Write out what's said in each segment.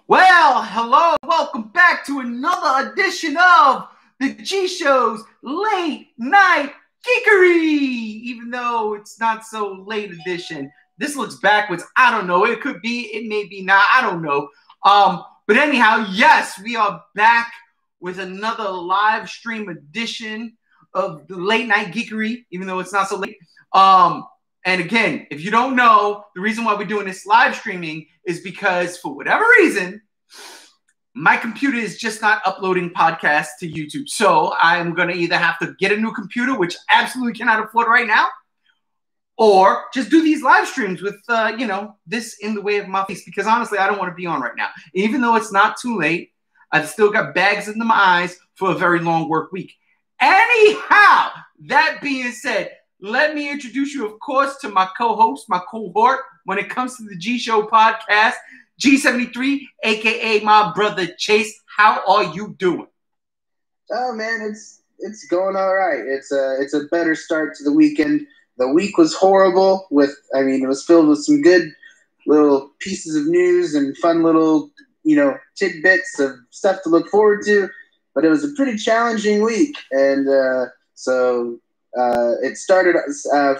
Well, hello, welcome back to another edition of the G Show's Late Night Geekery. Even though it's not so late edition, this looks backwards. I don't know. It could be, it may be not. I don't know. But anyhow, yes, we are back with another live stream edition of the Late Night Geekery, even though it's not so late. And again, if you don't know, the reason why we're doing this live streaming is because for whatever reason, my computer is just not uploading podcasts to YouTube. So I'm going to either have to get a new computer, which I absolutely cannot afford right now, or just do these live streams with, this in the way of my face. Because honestly, I don't want to be on right now. Even though it's not too late, I've still got bags under my eyes for a very long work week. Anyhow, that being said, let me introduce you, of course, to my co-host, my cohort, when it comes to the G Show podcast, G73, a.k.a. my brother Chase. How are you doing? Oh, man, it's going all right. It's a better start to the weekend. The week was horrible. It was filled with some good little pieces of news and fun little, tidbits of stuff to look forward to. But it was a pretty challenging week. And it started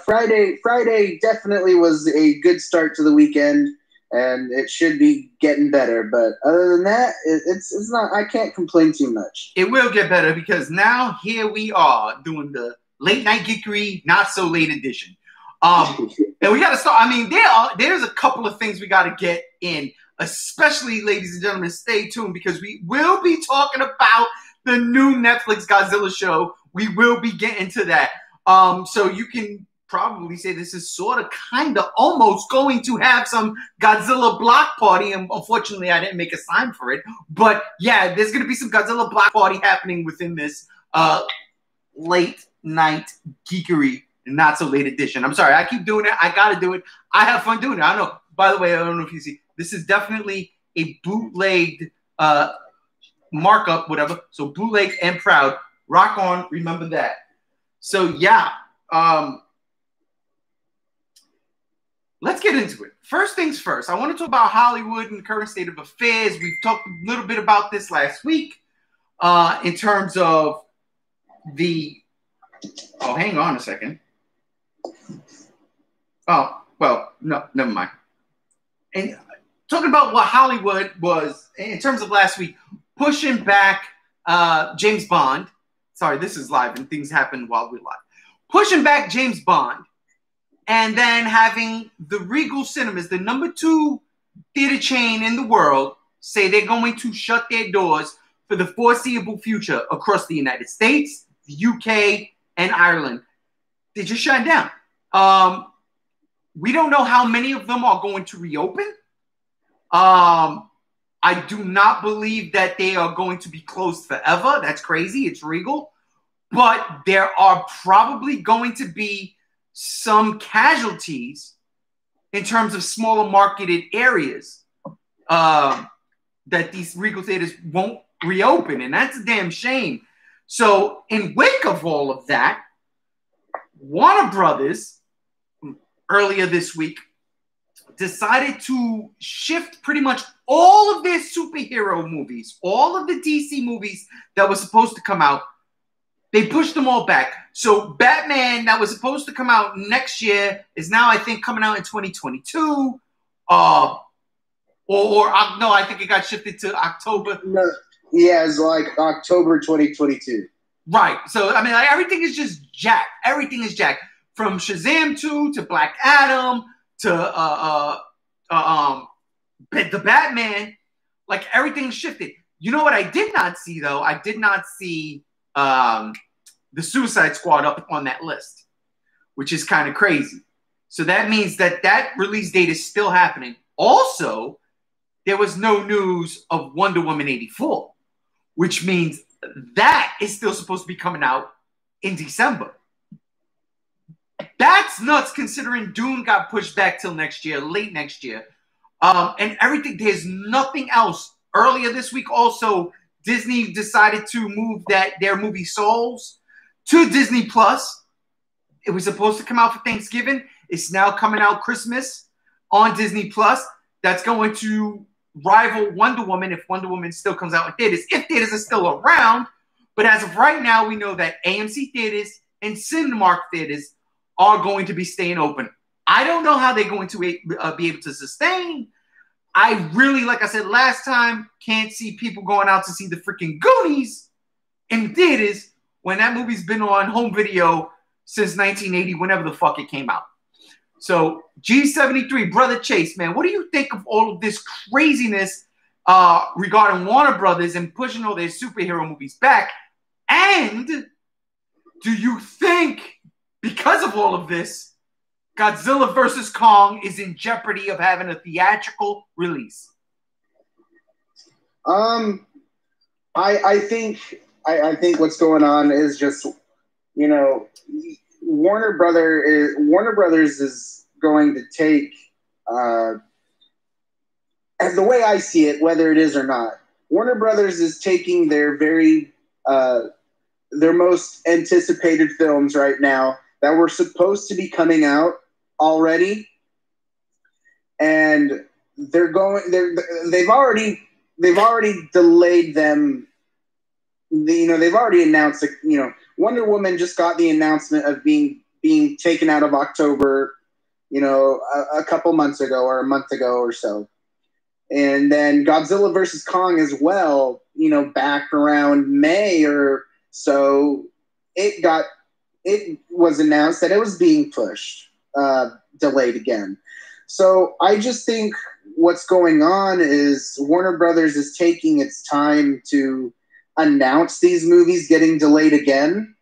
Friday. Friday definitely was a good start to the weekend, and it should be getting better. But other than that, it's not. I can't complain too much. It will get better because now here we are doing the Late Night Geekery, not so late edition. And we got to start. I mean, there's a couple of things we got to get in, especially, ladies and gentlemen. Stay tuned because we will be talking about the new Netflix Godzilla show. We will be getting to that. So you can probably say this is sort of kind of almost going to have some Godzilla block party. And unfortunately, I didn't make a sign for it. But yeah, there's going to be some Godzilla block party happening within this late night geekery, not so late edition. I'm sorry, I keep doing it. I got to do it. I have fun doing it. I know. By the way, I don't know if you see, this is definitely a bootlegged markup, whatever. So bootleg and proud. Rock on. Remember that. So yeah, let's get into it. First things first, I want to talk about Hollywood and the current state of affairs. We've talked a little bit about this last week in terms of the... Oh, hang on a second. Oh, well, no, never mind. And talking about what Hollywood was, in terms of last week, pushing back James Bond. Sorry, this is live and things happen while we're live. Pushing back James Bond and then having the Regal Cinemas, the #2 theater chain in the world, say they're going to shut their doors for the foreseeable future across the United States, the UK, and Ireland. They just shut down. We don't know how many of them are going to reopen. I do not believe that they are going to be closed forever. That's crazy. It's Regal. But there are probably going to be some casualties in terms of smaller marketed areas that these Regal theaters won't reopen. And that's a damn shame. So in wake of all of that, Warner Brothers earlier this week decided to shift pretty much all of their superhero movies, all of the DC movies that were supposed to come out. They pushed them all back. So Batman that was supposed to come out next year is now, I think, coming out in 2022. I think it got shifted to October. No, yeah, it's like October 2022. Right. So, I mean, like, everything is just jacked. Everything is jacked. From Shazam 2 to Black Adam to the Batman. Like, everything's shifted. You know what I did not see, though? I did not see... the Suicide Squad up on that list, which is kind of crazy. So that means that release date is still happening. Also, there was no news of Wonder Woman 84, which means that is still supposed to be coming out in December. That's nuts considering Dune got pushed back till next year, late next year. And everything, there's nothing else. Earlier this week also, Disney decided to move their movie Souls to Disney Plus. It was supposed to come out for Thanksgiving. It's now coming out Christmas on Disney Plus. That's going to rival Wonder Woman if Wonder Woman still comes out in theaters, if theaters are still around. But as of right now, we know that AMC theaters and Cinemark theaters are going to be staying open. I don't know how they're going to be able to sustain. I really, like I said last time, can't see people going out to see the freaking Goonies in theaters when that movie's been on home video since 1980, whenever the fuck it came out. So G73, Brother Chase, man, what do you think of all of this craziness regarding Warner Brothers and pushing all their superhero movies back? And do you think, because of all of this, Godzilla vs. Kong is in jeopardy of having a theatrical release? I think what's going on is just, you know, Warner Brothers is going to take, the way I see it, whether it is or not, Warner Brothers is taking their their most anticipated films right now that were supposed to be coming out already, and they've already delayed them. They've already announced, Wonder Woman just got the announcement of being taken out of October, a couple months ago or a month ago or so. And then Godzilla vs. Kong as well, back around May or so, it was announced that it was being pushed, delayed again. So I just think what's going on is Warner Brothers is taking its time to announce these movies getting delayed again.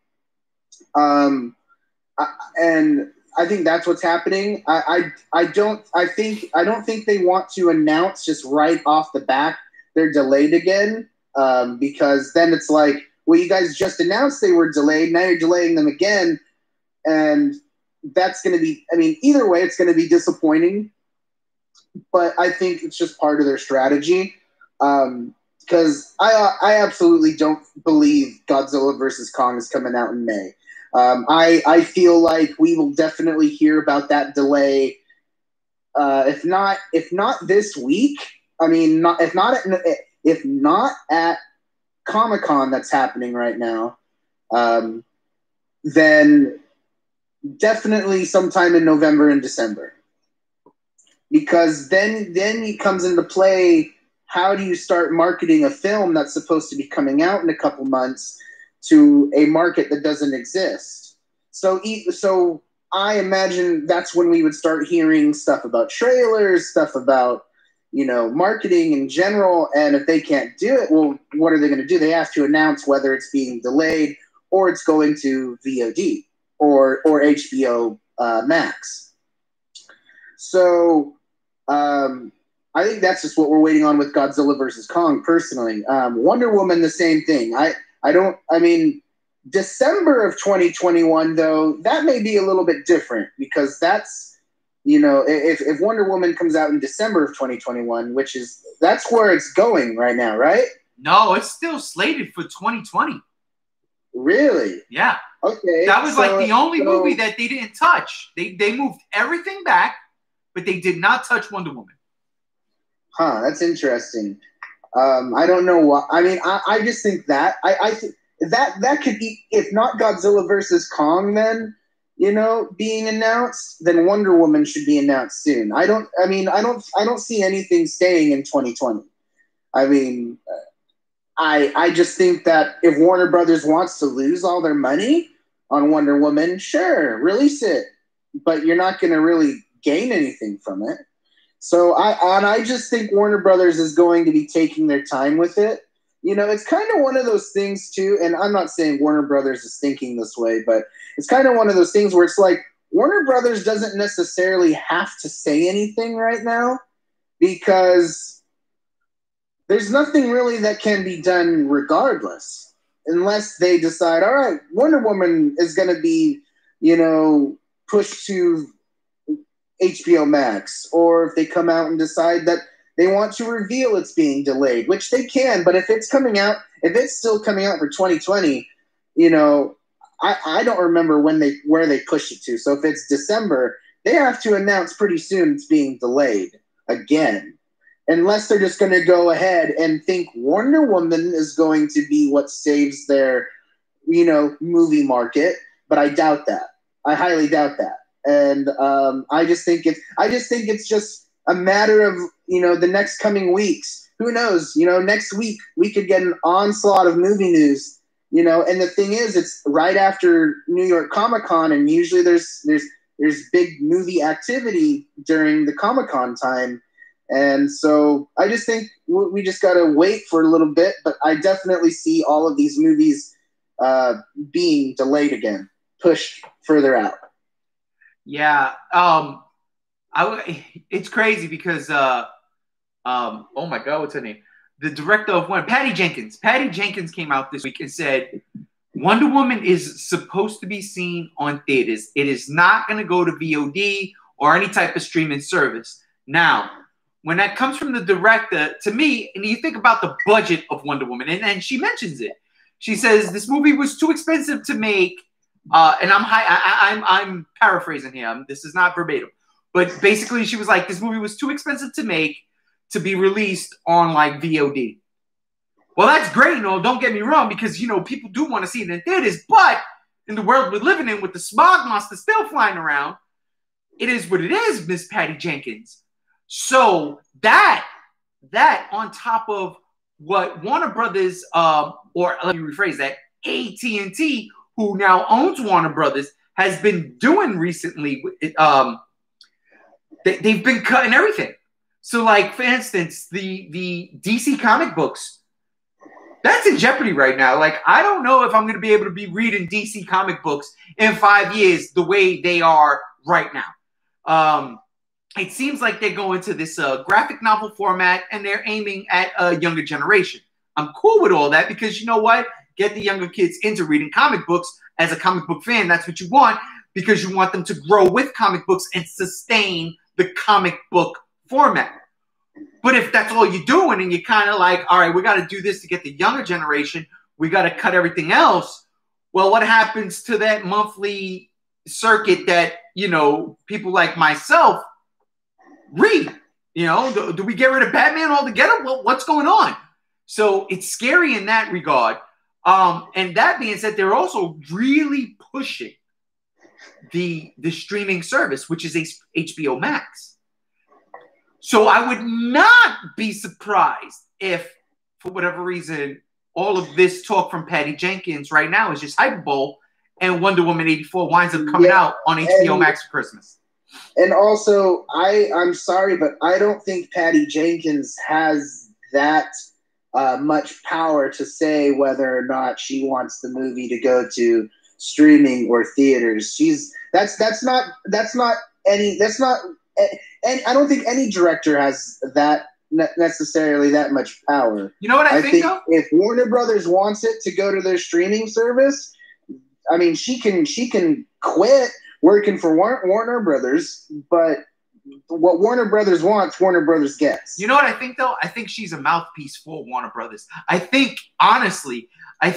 And I think that's what's happening. I don't think they want to announce just right off the bat they're delayed again, because then it's like, well, you guys just announced they were delayed, now you're delaying them again, and that's going to be, either way, it's going to be disappointing. But I think it's just part of their strategy, because I absolutely don't believe Godzilla vs. Kong is coming out in May. I feel like we will definitely hear about that delay, if not this week. If not at Comic-Con that's happening right now, then definitely sometime in November and December, because then it comes into play. How do you start marketing a film that's supposed to be coming out in a couple months to a market that doesn't exist? So I imagine that's when we would start hearing stuff about trailers, stuff about, marketing in general. And if they can't do it, well, what are they going to do? They have to announce whether it's being delayed or it's going to VOD or HBO Max. So I think that's just what we're waiting on with Godzilla vs. Kong, personally. Wonder Woman, the same thing. December of 2021, though, that may be a little bit different, because that's, if Wonder Woman comes out in December of 2021, that's where it's going right now, right? No, it's still slated for 2020. Really? Yeah. Okay. That was the only movie that they didn't touch. They moved everything back, but they did not touch Wonder Woman. Huh, that's interesting. I don't know why. I just think that I think that could be, if not Godzilla versus Kong, then being announced, then Wonder Woman should be announced soon. I don't see anything staying in 2020. I just think that if Warner Brothers wants to lose all their money on Wonder Woman, sure, release it, but you're not going to really gain anything from it. So I just think Warner Brothers is going to be taking their time with it. It's kind of one of those things too, and I'm not saying Warner Brothers is thinking this way, but it's kind of one of those things where it's like Warner Brothers doesn't necessarily have to say anything right now, because there's nothing really that can be done regardless, unless they decide, all right, Wonder Woman is going to be, pushed to HBO Max, or if they come out and decide that they want to reveal it's being delayed, which they can, but if it's still coming out for 2020, I don't remember where they pushed it to. So if it's December, they have to announce pretty soon it's being delayed again. unless they're just going to go ahead and think Wonder Woman is going to be what saves their, movie market. But I doubt that. I highly doubt that. And I just think it's just a matter of, the next coming weeks. Who knows? Next week we could get an onslaught of movie news. And the thing is, it's right after New York Comic-Con, and usually there's big movie activity during the Comic-Con time. And so I just think we just got to wait for a little bit, but I definitely see all of these movies being delayed again, pushed further out. Yeah. It's crazy because, oh my God, what's her name? The director of Patty Jenkins. Patty Jenkins came out this week and said, Wonder Woman is supposed to be seen on theaters. It is not going to go to VOD or any type of streaming service. Now, when that comes from the director, to me, and you think about the budget of Wonder Woman, and she mentions it. She says this movie was too expensive to make, and I'm paraphrasing here. This is not verbatim, but basically she was like, this movie was too expensive to make to be released on like VOD. Well, that's great, don't get me wrong, because people do want to see it in theaters, but in the world we're living in with the smog monster still flying around, it is what it is, Miss Patty Jenkins. So that on top of what Warner Brothers, or let me rephrase that, AT&T, who now owns Warner Brothers, has been doing recently, they've been cutting everything. So, like, for instance, the DC comic books, that's in jeopardy right now. Like, I don't know if I'm going to be able to be reading DC comic books in 5 years the way they are right now. It seems like they're going to this graphic novel format, and they're aiming at a younger generation. I'm cool with all that because you know what? Get the younger kids into reading comic books. As a comic book fan, that's what you want because you want them to grow with comic books and sustain the comic book format. But if that's all you're doing and you're kind of like, all right, we got to do this to get the younger generation, we got to cut everything else. Well, what happens to that monthly circuit that, people like myself read? Do we get rid of Batman altogether? Well, what's going on? So it's scary in that regard. And that being said, they're also really pushing the streaming service, which is HBO Max. So I would not be surprised if, for whatever reason, all of this talk from Patty Jenkins right now is just hyperbole, and Wonder Woman 84 winds up coming out on HBO Max for Christmas. And also, I'm sorry, but I don't think Patty Jenkins has that much power to say whether or not she wants the movie to go to streaming or theaters. That's not and I don't think any director has that necessarily that much power. You know what I think though? If Warner Brothers wants it to go to their streaming service, I mean, she can quit working for Warner Brothers, but what Warner Brothers wants, Warner Brothers gets. You know what I think though? I think she's a mouthpiece for Warner Brothers. I think, honestly, and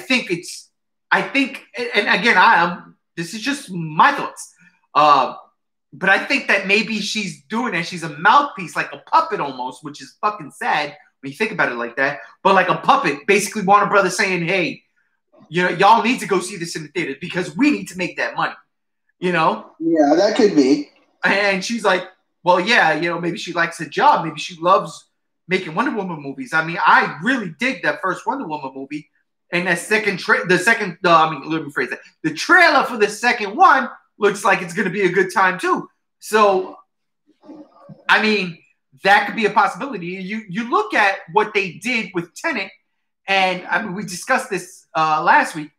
again, this is just my thoughts. But I think that maybe she's doing it. She's a mouthpiece, like a puppet almost, which is fucking sad when you think about it like that. But like a puppet, basically Warner Brothers saying, hey, y'all need to go see this in the theater because we need to make that money. Yeah, that could be. And she's like, well, yeah, maybe she likes her job. Maybe she loves making Wonder Woman movies. I mean, I really dig that first Wonder Woman movie. And that the trailer for the second one looks like it's going to be a good time too. So, I mean, that could be a possibility. You look at what they did with Tenet, and I mean, we discussed this last week,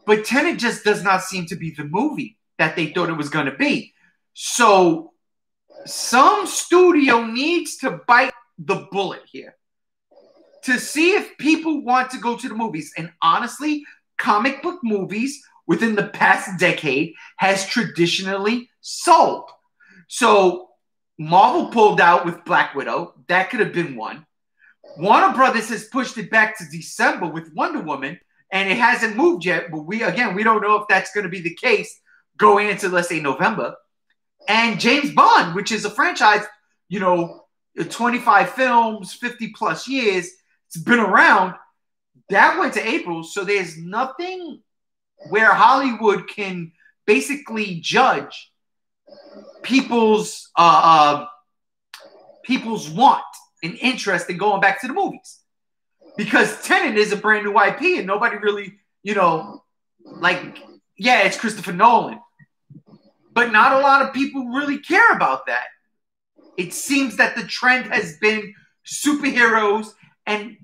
but Tenet just does not seem to be the movie that they thought it was going to be. So, some studio needs to bite the bullet here to see if people want to go to the movies. And honestly, comic book movies within the past decade has traditionally sold. So Marvel pulled out with Black Widow. That could have been one. Warner Brothers has pushed it back to December with Wonder Woman, and it hasn't moved yet. But we don't know if that's going to be the case going into, let's say, November. And James Bond, which is a franchise, 25 films, 50 plus years. It's been around. That went to April, so there's nothing where Hollywood can basically judge people's want and interest in going back to the movies, because Tenet is a brand new IP and nobody really, it's Christopher Nolan, but not a lot of people really care about that. It seems that the trend has been superheroes and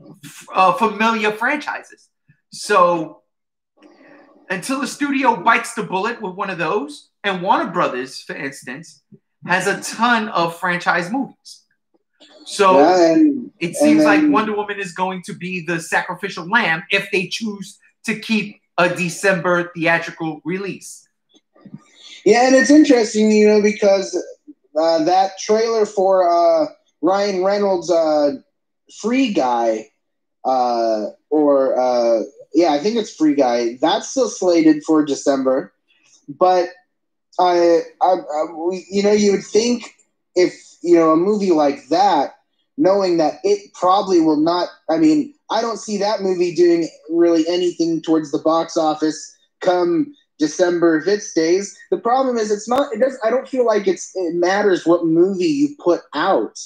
familiar franchises. So until the studio bites the bullet with one of those, and Warner Brothers, for instance, has a ton of franchise movies. So it seems like Wonder Woman is going to be the sacrificial lamb if they choose to keep a December theatrical release. Yeah, and it's interesting, because that trailer for Ryan Reynolds' Free Guy, I think it's Free Guy, that's still slated for December. But you would think if a movie like that, knowing that it probably will not. I mean, I don't see that movie doing really anything towards the box office come December if it stays. The problem is it's not. It does. I don't feel like it matters what movie you put out.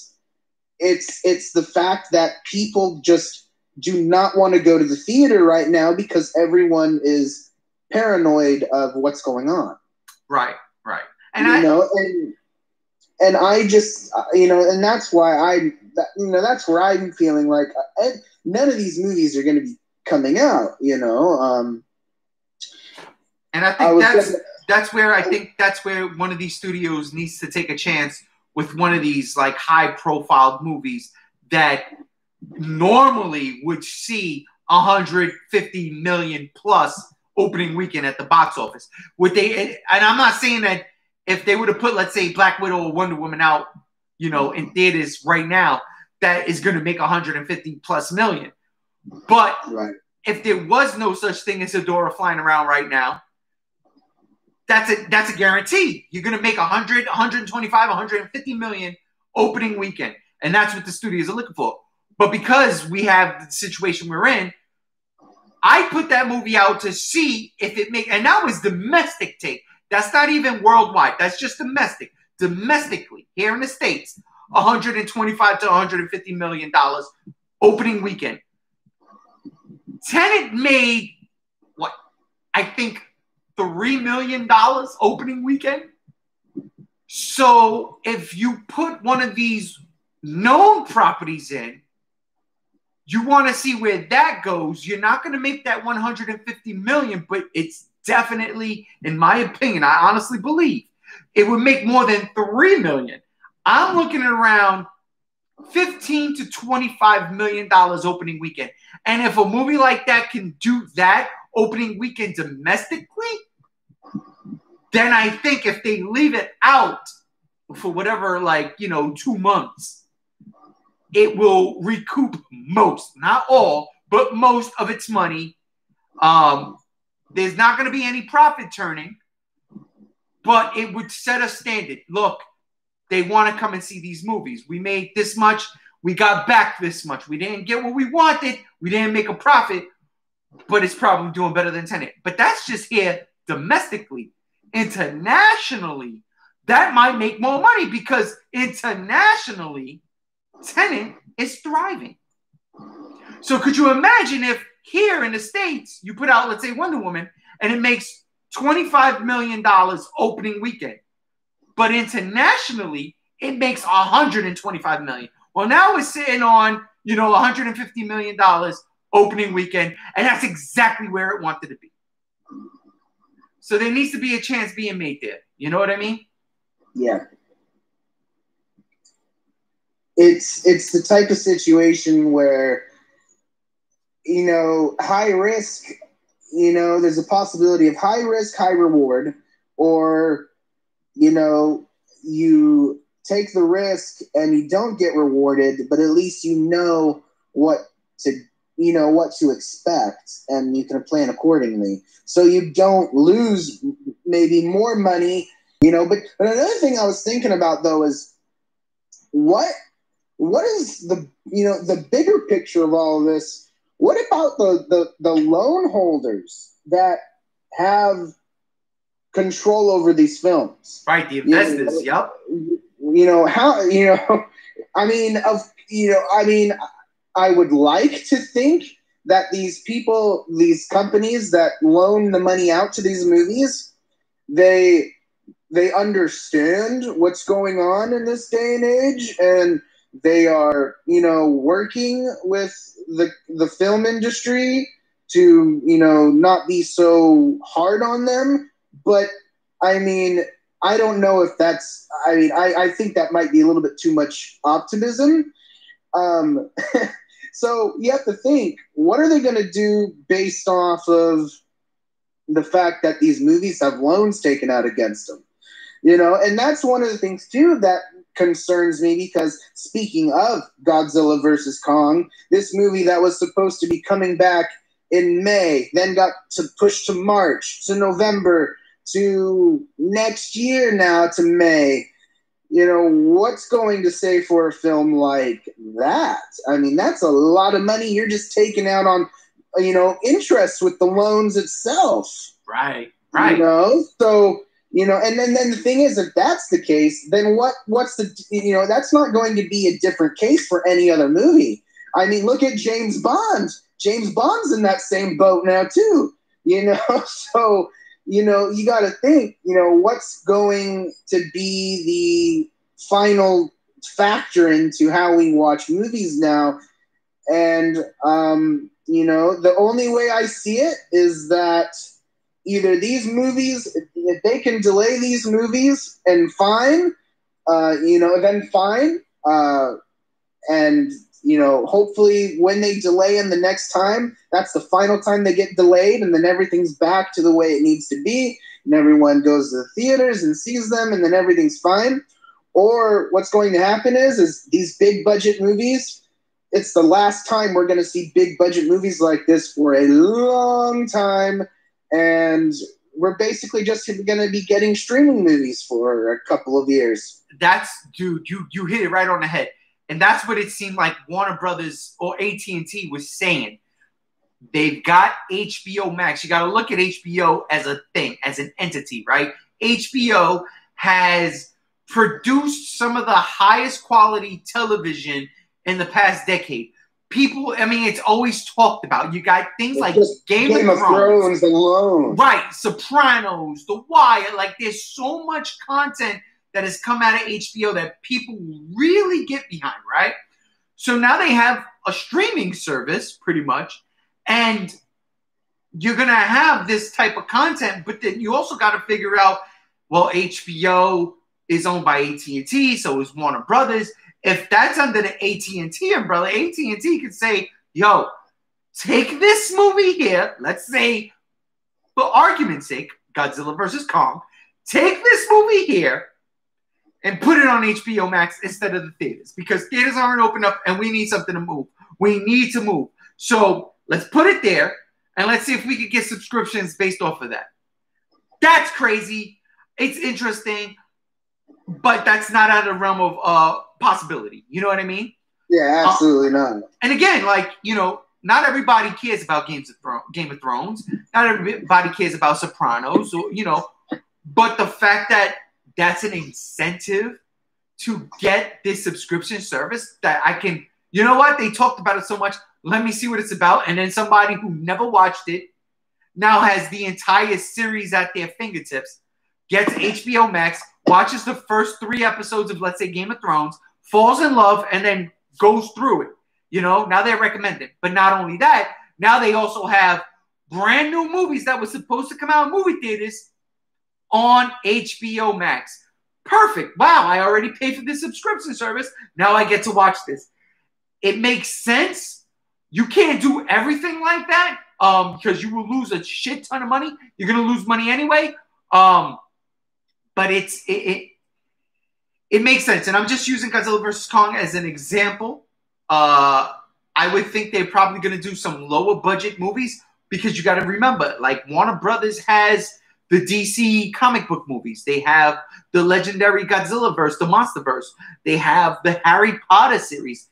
It's the fact that people just do not want to go to the theater right now because everyone is paranoid of what's going on. Right. And and I just, and that's why that's where I'm feeling like none of these movies are going to be coming out, And I think that's where one of these studios needs to take a chance with one of these like high profile movies that normally would see 150 million plus opening weekend at the box office. And I'm not saying that if they would have put, let's say, Black Widow or Wonder Woman out, in theaters right now, that is going to make 150 plus million. But if there was no such thing as Adora flying around right now, that's a guarantee. You're going to make 100, 125, 150 million opening weekend. And that's what the studios are looking for. But because we have the situation we're in, I put that movie out to see if it and that was domestic take. That's not even worldwide. That's just domestic. Domestically, here in the States, $125 to $150 million opening weekend. Tenet made, I think $3 million opening weekend. So if you put one of these known properties in, you want to see where that goes. You're not going to make that 150 million, but it's definitely, in my opinion, I honestly believe it would make more than 3 million. I'm looking at around 15 to 25 million dollars opening weekend. And if a movie like that can do that opening weekend domestically, then I think if they leave it out for whatever, 2 months, it will recoup most, not all, but most of its money. There's not going to be any profit turning, but it would set a standard. Look, they want to come and see these movies. We made this much. We got back this much. We didn't get what we wanted. We didn't make a profit, but it's probably doing better than Tenet. But that's just here domestically. Internationally, that might make more money because internationally, Tenet is thriving. So could you imagine if here in the States, you put out, let's say, Wonder Woman, and it makes $25 million opening weekend. But internationally, it makes $125 million. Well, now we're sitting on, $150 million opening weekend, and that's exactly where it wanted to be. So there needs to be a chance being made there. You know what I mean? Yeah. It's the type of situation where, high risk, there's a possibility of high risk, high reward, or, you take the risk and you don't get rewarded, but at least what to expect and you can plan accordingly. So you don't lose maybe more money, but another thing I was thinking about though is what what is the bigger picture of all of this? What about the loan holders that have control over these films? Right, the investors. Yep. I mean, I would like to think that these people, these companies that loan the money out to these movies, they understand what's going on in this day and age, and they are, working with the film industry to, not be so hard on them. But I mean, I don't know if that's. I mean, I think that might be a little bit too much optimism. Um, so you have to think, what are they going to do based off of the fact that these movies have loans taken out against them? And that's one of the things too that concerns me, because speaking of Godzilla versus Kong, this movie that was supposed to be coming back in May, then got pushed to March, to November, to next year now to May. What's going to say for a film like that? I mean, that's a lot of money you're just taking out on, interest with the loans itself. Right. So, and then the thing is, if that's the case, then what's the, that's not going to be a different case for any other movie. I mean, look at James Bond. James Bond's in that same boat now too, so, you got to think, what's going to be the final factor into how we watch movies now. And, the only way I see it is that either these movies, if they can delay these movies, and fine, then fine. And, hopefully when they delay them the next time, that's the final time they get delayed, and then everything's back to the way it needs to be, and everyone goes to the theaters and sees them, and then everything's fine. Or what's going to happen is these big budget movies, it's the last time we're going to see big budget movies like this for a long time, and we're basically just going to be getting streaming movies for a couple of years. Dude, you hit it right on the head. And that's what it seemed like Warner Brothers or AT&T was saying. They've got HBO Max. You got to look at HBO as a thing, as an entity, right? HBO has produced some of the highest quality television in the past decade. People, I mean, it's always talked about. You got things like Game of Thrones alone. Right, Sopranos, The Wire. Like, there's so much content that has come out of HBO that people really get behind, right? So now they have a streaming service, pretty much, and you're going to have this type of content, but then you also got to figure out, well, HBO is owned by AT&T, so is Warner Brothers. If that's under the AT&T umbrella, AT&T could say, yo, take this movie here, let's say, for argument's sake, Godzilla versus Kong, take this movie here, and put it on HBO Max instead of the theaters, because theaters aren't open up and we need something to move. We need to move. So let's put it there and let's see if we could get subscriptions based off of that. That's crazy. It's interesting, but that's not out of the realm of possibility. You know what I mean? Yeah, absolutely not. And again, not everybody cares about Game of Thrones. Not everybody cares about Sopranos, or, but the fact that that's an incentive to get this subscription service that I can, you know what? They talked about it so much. Let me see what it's about. And then somebody who never watched it now has the entire series at their fingertips, gets HBO Max, watches the first 3 episodes of, let's say, Game of Thrones, falls in love, and then goes through it. Now they're recommended. But not only that, now they also have brand new movies that were supposed to come out in movie theaters on HBO Max. Perfect. Wow, I already paid for this subscription service. Now I get to watch this. It makes sense. You can't do everything like that because you will lose a shit ton of money. You're going to lose money anyway. But it makes sense. And I'm just using Godzilla vs. Kong as an example. I would think they're probably going to do some lower budget movies, because you got to remember, like, Warner Brothers has the DC comic book movies. They have the legendary Godzilla verse, the Monsterverse. They have the Harry Potter series.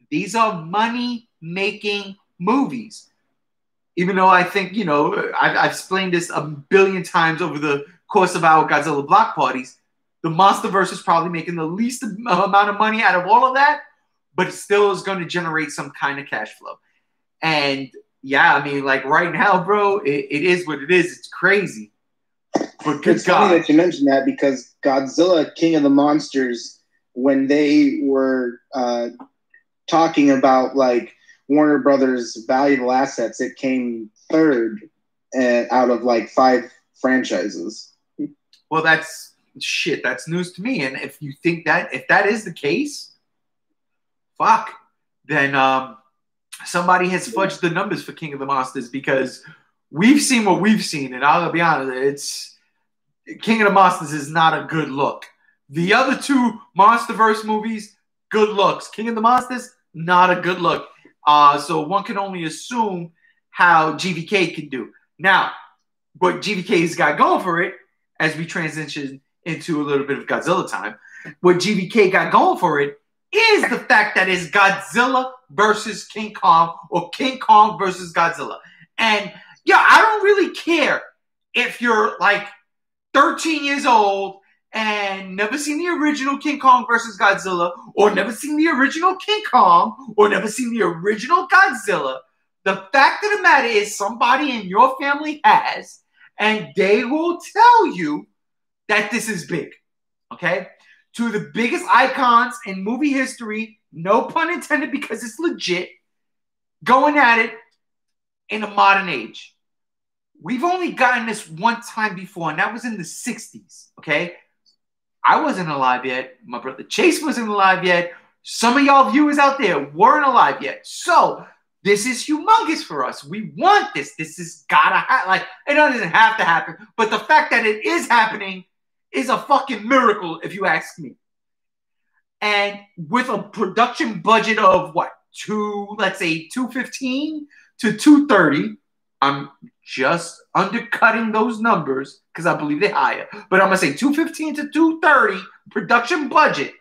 These are money-making movies. Even though I think, I've explained this a billion times over the course of our Godzilla block parties, the Monsterverse is probably making the least amount of money out of all of that, but it still is going to generate some kind of cash flow. And yeah, I mean, like right now, bro, it is what it is. It's crazy. But good it's God. funny that you mentioned that, because Godzilla, King of the Monsters, when they were talking about like Warner Brothers' valuable assets, it came third out of like 5 franchises. Well, that's news to me. And if you think if that is the case, fuck, then somebody has fudged the numbers for King of the Monsters, because we've seen what we've seen, and I'll be honest, King of the Monsters is not a good look. The other 2 Monsterverse movies, good looks. King of the Monsters, not a good look. So one can only assume how GVK can do. Now, what GVK's got going for it, as we transition into a little bit of Godzilla time, what GVK got going for it is the fact that it's Godzilla versus King Kong, or King Kong versus Godzilla. And yeah, I don't really care if you're like 13 years old and never seen the original King Kong versus Godzilla, or never seen the original King Kong, or never seen the original Godzilla. The fact of the matter is, somebody in your family has, and they will tell you that this is big. Okay? 2 of the biggest icons in movie history, no pun intended, because it's legit, going at it in a modern age. We've only gotten this one time before, and that was in the 60s, okay? I wasn't alive yet. My brother Chase wasn't alive yet. Some of y'all viewers out there weren't alive yet. So this is humongous for us. We want this. This has gotta happen. Like, it doesn't have to happen, but the fact that it is happening is a fucking miracle, if you ask me. And with a production budget of what? Let's say 215 to 230. I'm just undercutting those numbers because I believe they're higher. But I'm going to say 215 to 230 production budget.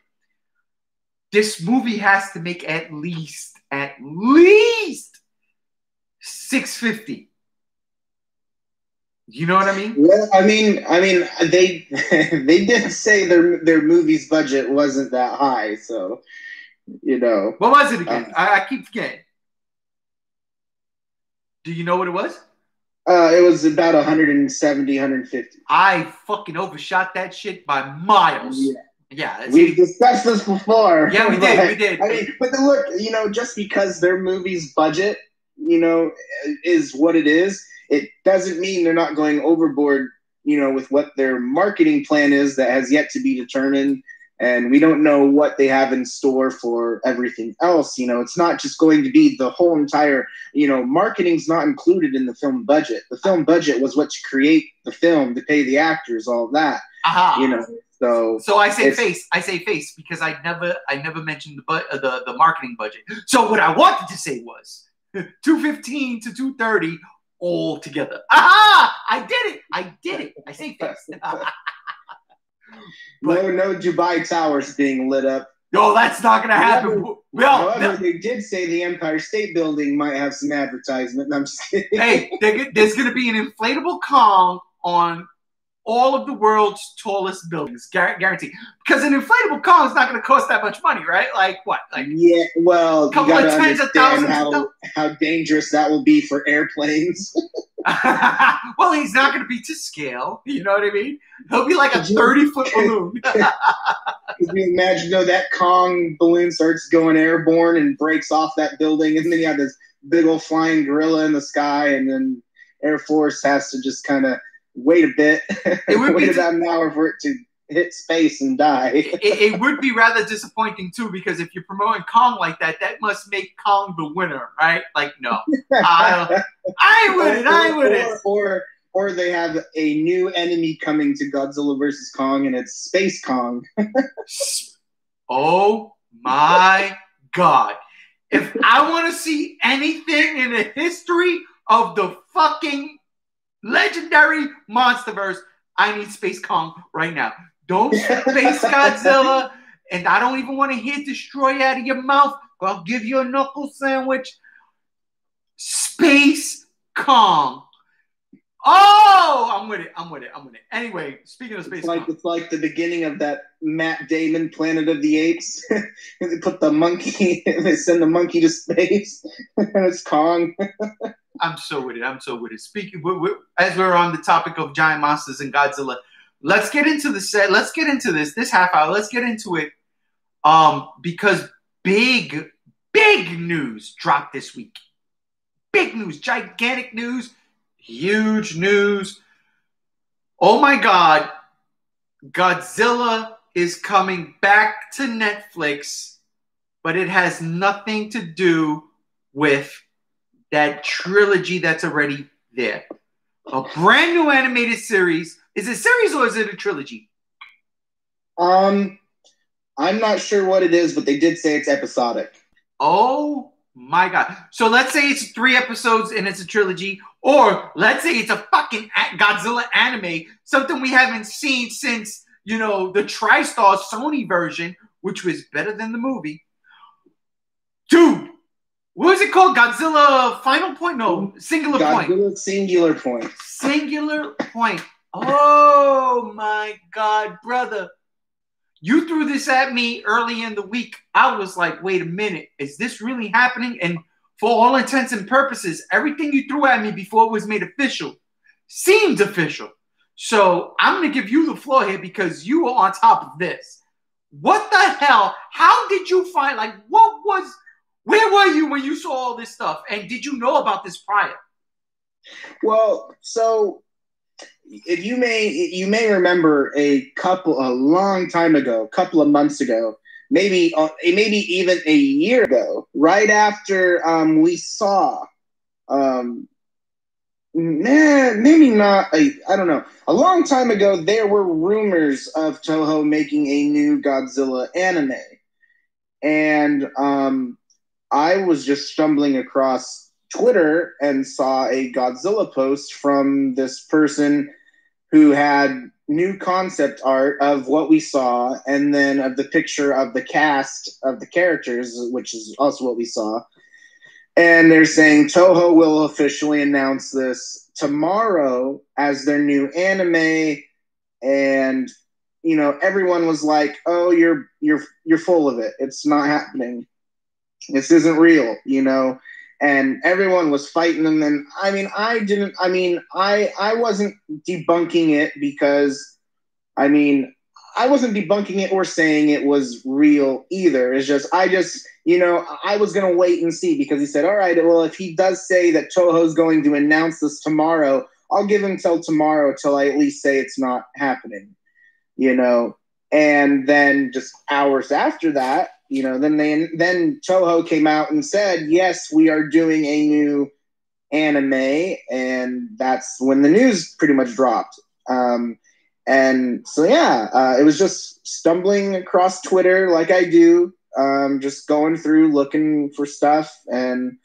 This movie has to make at least 650. You know what I mean? Well, I mean, they they did say their movie's budget wasn't that high, so What was it again? I keep forgetting. Do you know what it was? It was about 170, 150. I fucking overshot that shit by miles. Yeah. We've discussed this before. Yeah, we did. I mean, but look, just because their movie's budget, is what it is, it doesn't mean they're not going overboard, with what their marketing plan is that has yet to be determined. And we don't know what they have in store for everything else. It's not just going to be the whole entire, marketing's not included in the film budget. The film budget was what to create the film, to pay the actors, all that. So I say face because I never mentioned the marketing budget. So what I wanted to say was 215 to 230 all together. I did it. I say face. No Dubai Towers being lit up. No, that's not going to happen. However, they did say the Empire State Building might have some advertisement. I'm just kidding. Hey, there's going to be an inflatable Kong on all of the world's tallest buildings, guaranteed. Because an inflatable Kong is not going to cost that much money, right? Like what? Yeah, well, you got to tens of thousands how dangerous that will be for airplanes. Well, he's not going to be to scale. You know what I mean? He'll be like a 30-foot balloon. Could you imagine, that Kong balloon starts going airborne and breaks off that building, and then you have this big old flying gorilla in the sky, and then Air Force has to just kind of wait a bit, wait about an hour for it to hit space and die. It would be rather disappointing too, because if you're promoting Kong like that, that must make Kong the winner, right? Like, no, I wouldn't. Or they have a new enemy coming to Godzilla versus Kong, and it's Space Kong. Oh my God! If I want to see anything in the history of the fucking legendary monsterverse. I need Space Kong right now. Don't Space Godzilla. And I don't even want to hear destroy out of your mouth. I'll give you a knuckle sandwich. Space Kong. Oh, I'm with it. Anyway, speaking of Space Kong. It's like the beginning of that Matt Damon Planet of the Apes. They put the monkey, they send the monkey to space, and it's Kong. I'm so with it. Speaking, as we're on the topic of giant monsters and Godzilla, let's get into this half hour. Let's get into it. Because big news dropped this week. Big news, gigantic news, huge news. Oh my God, Godzilla is coming back to Netflix, but it has nothing to do with that trilogy that's already there. A brand new animated series. Is it a series or is it a trilogy? I'm not sure what it is, but they did say it's episodic. Oh my God. So let's say it's 3 episodes and it's a trilogy, or let's say it's a fucking Godzilla anime, something we haven't seen since, the TriStar Sony version, which was better than the movie. Dude, what was it called? Godzilla Final Point? No, Singular Point. Godzilla Singular Point. Singular Point. Oh my God, brother. You threw this at me early in the week. I was like, wait a minute. Is this really happening? And for all intents and purposes, everything you threw at me before it was made official seemed official. So I'm going to give you the floor here because you were on top of this. What the hell? How did you find, where were you when you saw all this stuff? And did you know about this prior? Well, so if you may remember a long time ago, a couple of months ago, maybe even a year ago, right after we saw, maybe not, I don't know, a long time ago, there were rumors of Toho making a new Godzilla anime. And I was just stumbling across Twitter and saw a Godzilla post from this person who had new concept art of what we saw, and then of the picture of the cast of the characters, which is also what we saw. And they're saying Toho will officially announce this tomorrow as their new anime, and everyone was like, "Oh, you're full of it. It's not happening. This isn't real," And everyone was fighting them. And I wasn't debunking it because, I wasn't debunking it or saying it was real either. It's just, I was going to wait and see because he said, all right, well, if he does say that Toho's going to announce this tomorrow, I'll give him till tomorrow till I at least say it's not happening, And then just hours after that, then Toho came out and said, yes, we are doing a new anime, and that's when the news pretty much dropped. And so, it was just stumbling across Twitter like I do, just going through looking for stuff, and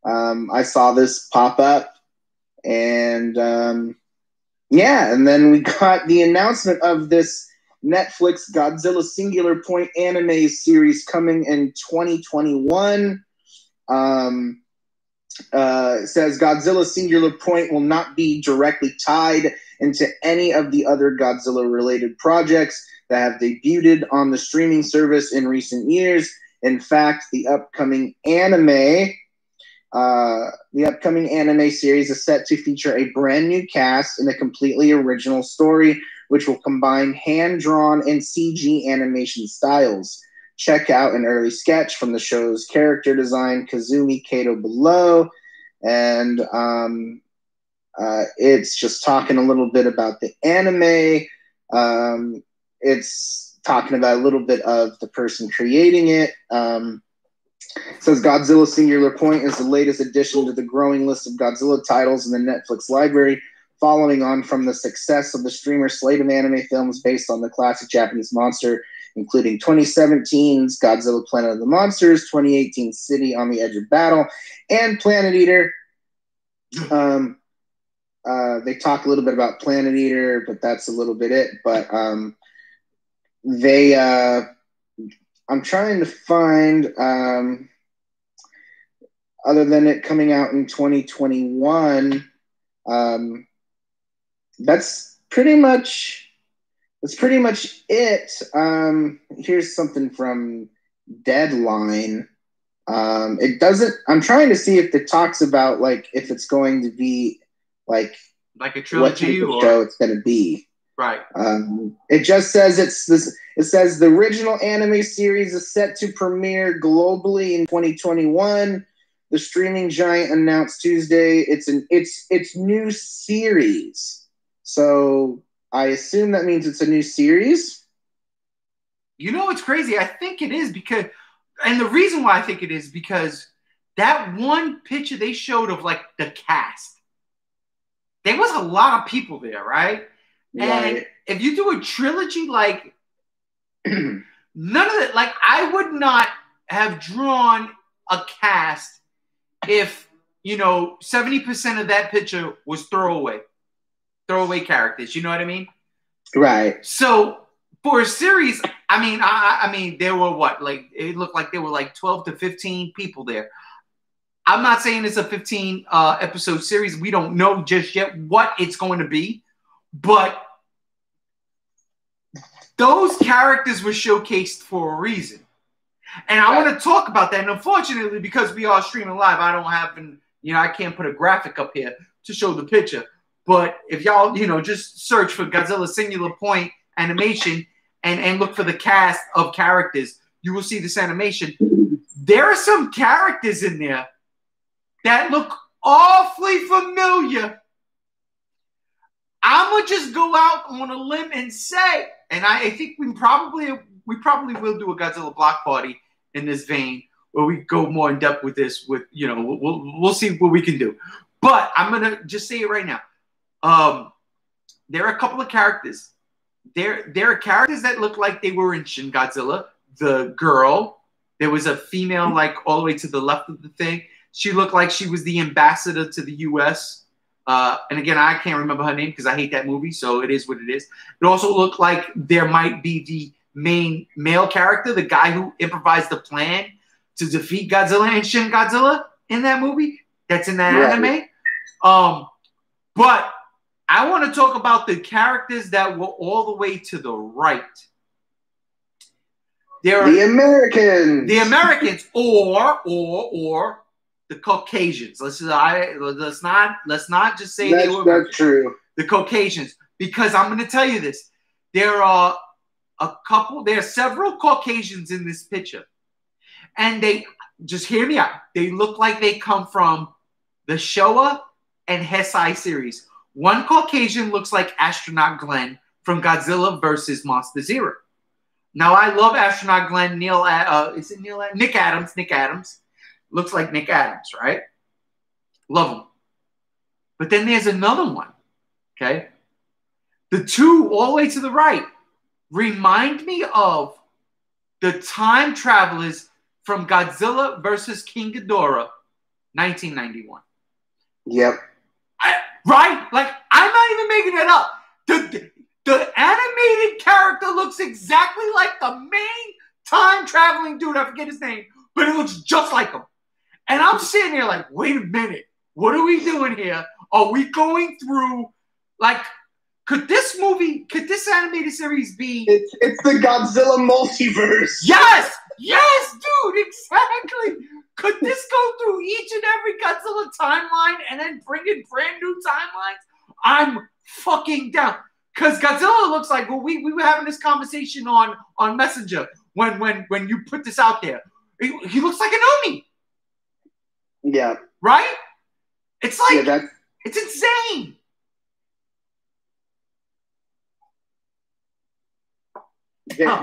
I saw this pop up, and and then we got the announcement of this Netflix Godzilla Singular Point anime series coming in 2021. It says Godzilla Singular Point will not be directly tied into any of the other Godzilla-related projects that have debuted on the streaming service in recent years. In fact, the upcoming anime series is set to feature a brand new cast and a completely original story, which will combine hand-drawn and CG animation styles. Check out an early sketch from the show's character design, Kazumi Kato, below. And it's just talking a little bit about the anime. It's talking about a little bit of the person creating it. It says Godzilla Singular Point is the latest addition to the growing list of Godzilla titles in the Netflix library, following on from the success of the streamer's slate of anime films based on the classic Japanese monster, including 2017's Godzilla Planet of the Monsters, 2018's City on the Edge of Battle, and Planet Eater. They talk a little bit about Planet Eater, but that's a little bit it. But they, I'm trying to find, other than it coming out in 2021, that's pretty much it. Here's something from Deadline. It doesn't. I'm trying to see if it talks about like if it's going to be like a trilogy what show it's going to be. Right. It just says it's this. It says the original anime series is set to premiere globally in 2021. The streaming giant announced Tuesday it's new series. So I assume that means it's a new series. You know what's crazy? I think it is because, and the reason why I think it is because that one picture they showed of like the cast, there was a lot of people there, right? Right. And if you do a trilogy, like none of that, like I would not have drawn a cast if 70% of that picture was throwaway characters. You know what I mean? Right. So for a series, I mean, there were what? Like it looked like there were like 12 to 15 people there. I'm not saying it's a 15 episode series. We don't know just yet what it's going to be, but those characters were showcased for a reason. And I want to talk about that. And unfortunately, because we are streaming live, I don't have I can't put a graphic up here to show the picture. But if y'all, just search for Godzilla Singular Point animation and look for the cast of characters, you will see this animation. There are some characters in there that look awfully familiar. I'm gonna just go out on a limb and say, and I think we probably will do a Godzilla block party in this vein where we go more in depth with this. We'll see what we can do. But I'm gonna just say it right now. There are a couple of characters. There are characters that look like they were in Shin Godzilla. The girl, there was a female like all the way to the left of the thing. She looked like she was the ambassador to the U.S. And again, I can't remember her name because I hate that movie, so it is what it is. It also looked like there might be the main male character, the guy who improvised the plan to defeat Godzilla and Shin Godzilla in that movie. That's in that anime. But I want to talk about the characters that were all the way to the right. The Americans, or the Caucasians. Let's not just say they were. That's true. The Caucasians, because I'm going to tell you this: there are several Caucasians in this picture, and they just hear me out. They look like they come from the Showa and Heisei series. One Caucasian looks like Astronaut Glenn from Godzilla versus Monster Zero. Now, I love Astronaut Glenn. Nick Adams. Nick Adams. Looks like Nick Adams, right? Love him. But then there's another one, okay? The two all the way to the right remind me of the time travelers from Godzilla versus King Ghidorah, 1991. Yep. Right? Like, I'm not even making it up. The animated character looks exactly like the main time-traveling dude. I forget his name, but it looks just like him. And I'm sitting here like, wait a minute. What are we doing here? Are we going through, like, could this animated series be... It's the Godzilla multiverse. Yes! Yes, dude, exactly. Could this go through each and every Godzilla timeline and then bring in brand new timelines? I'm fucking down. Because Godzilla looks like, well, we were having this conversation on Messenger when you put this out there. He looks like an Oni. Yeah. Right? It's like, it's insane.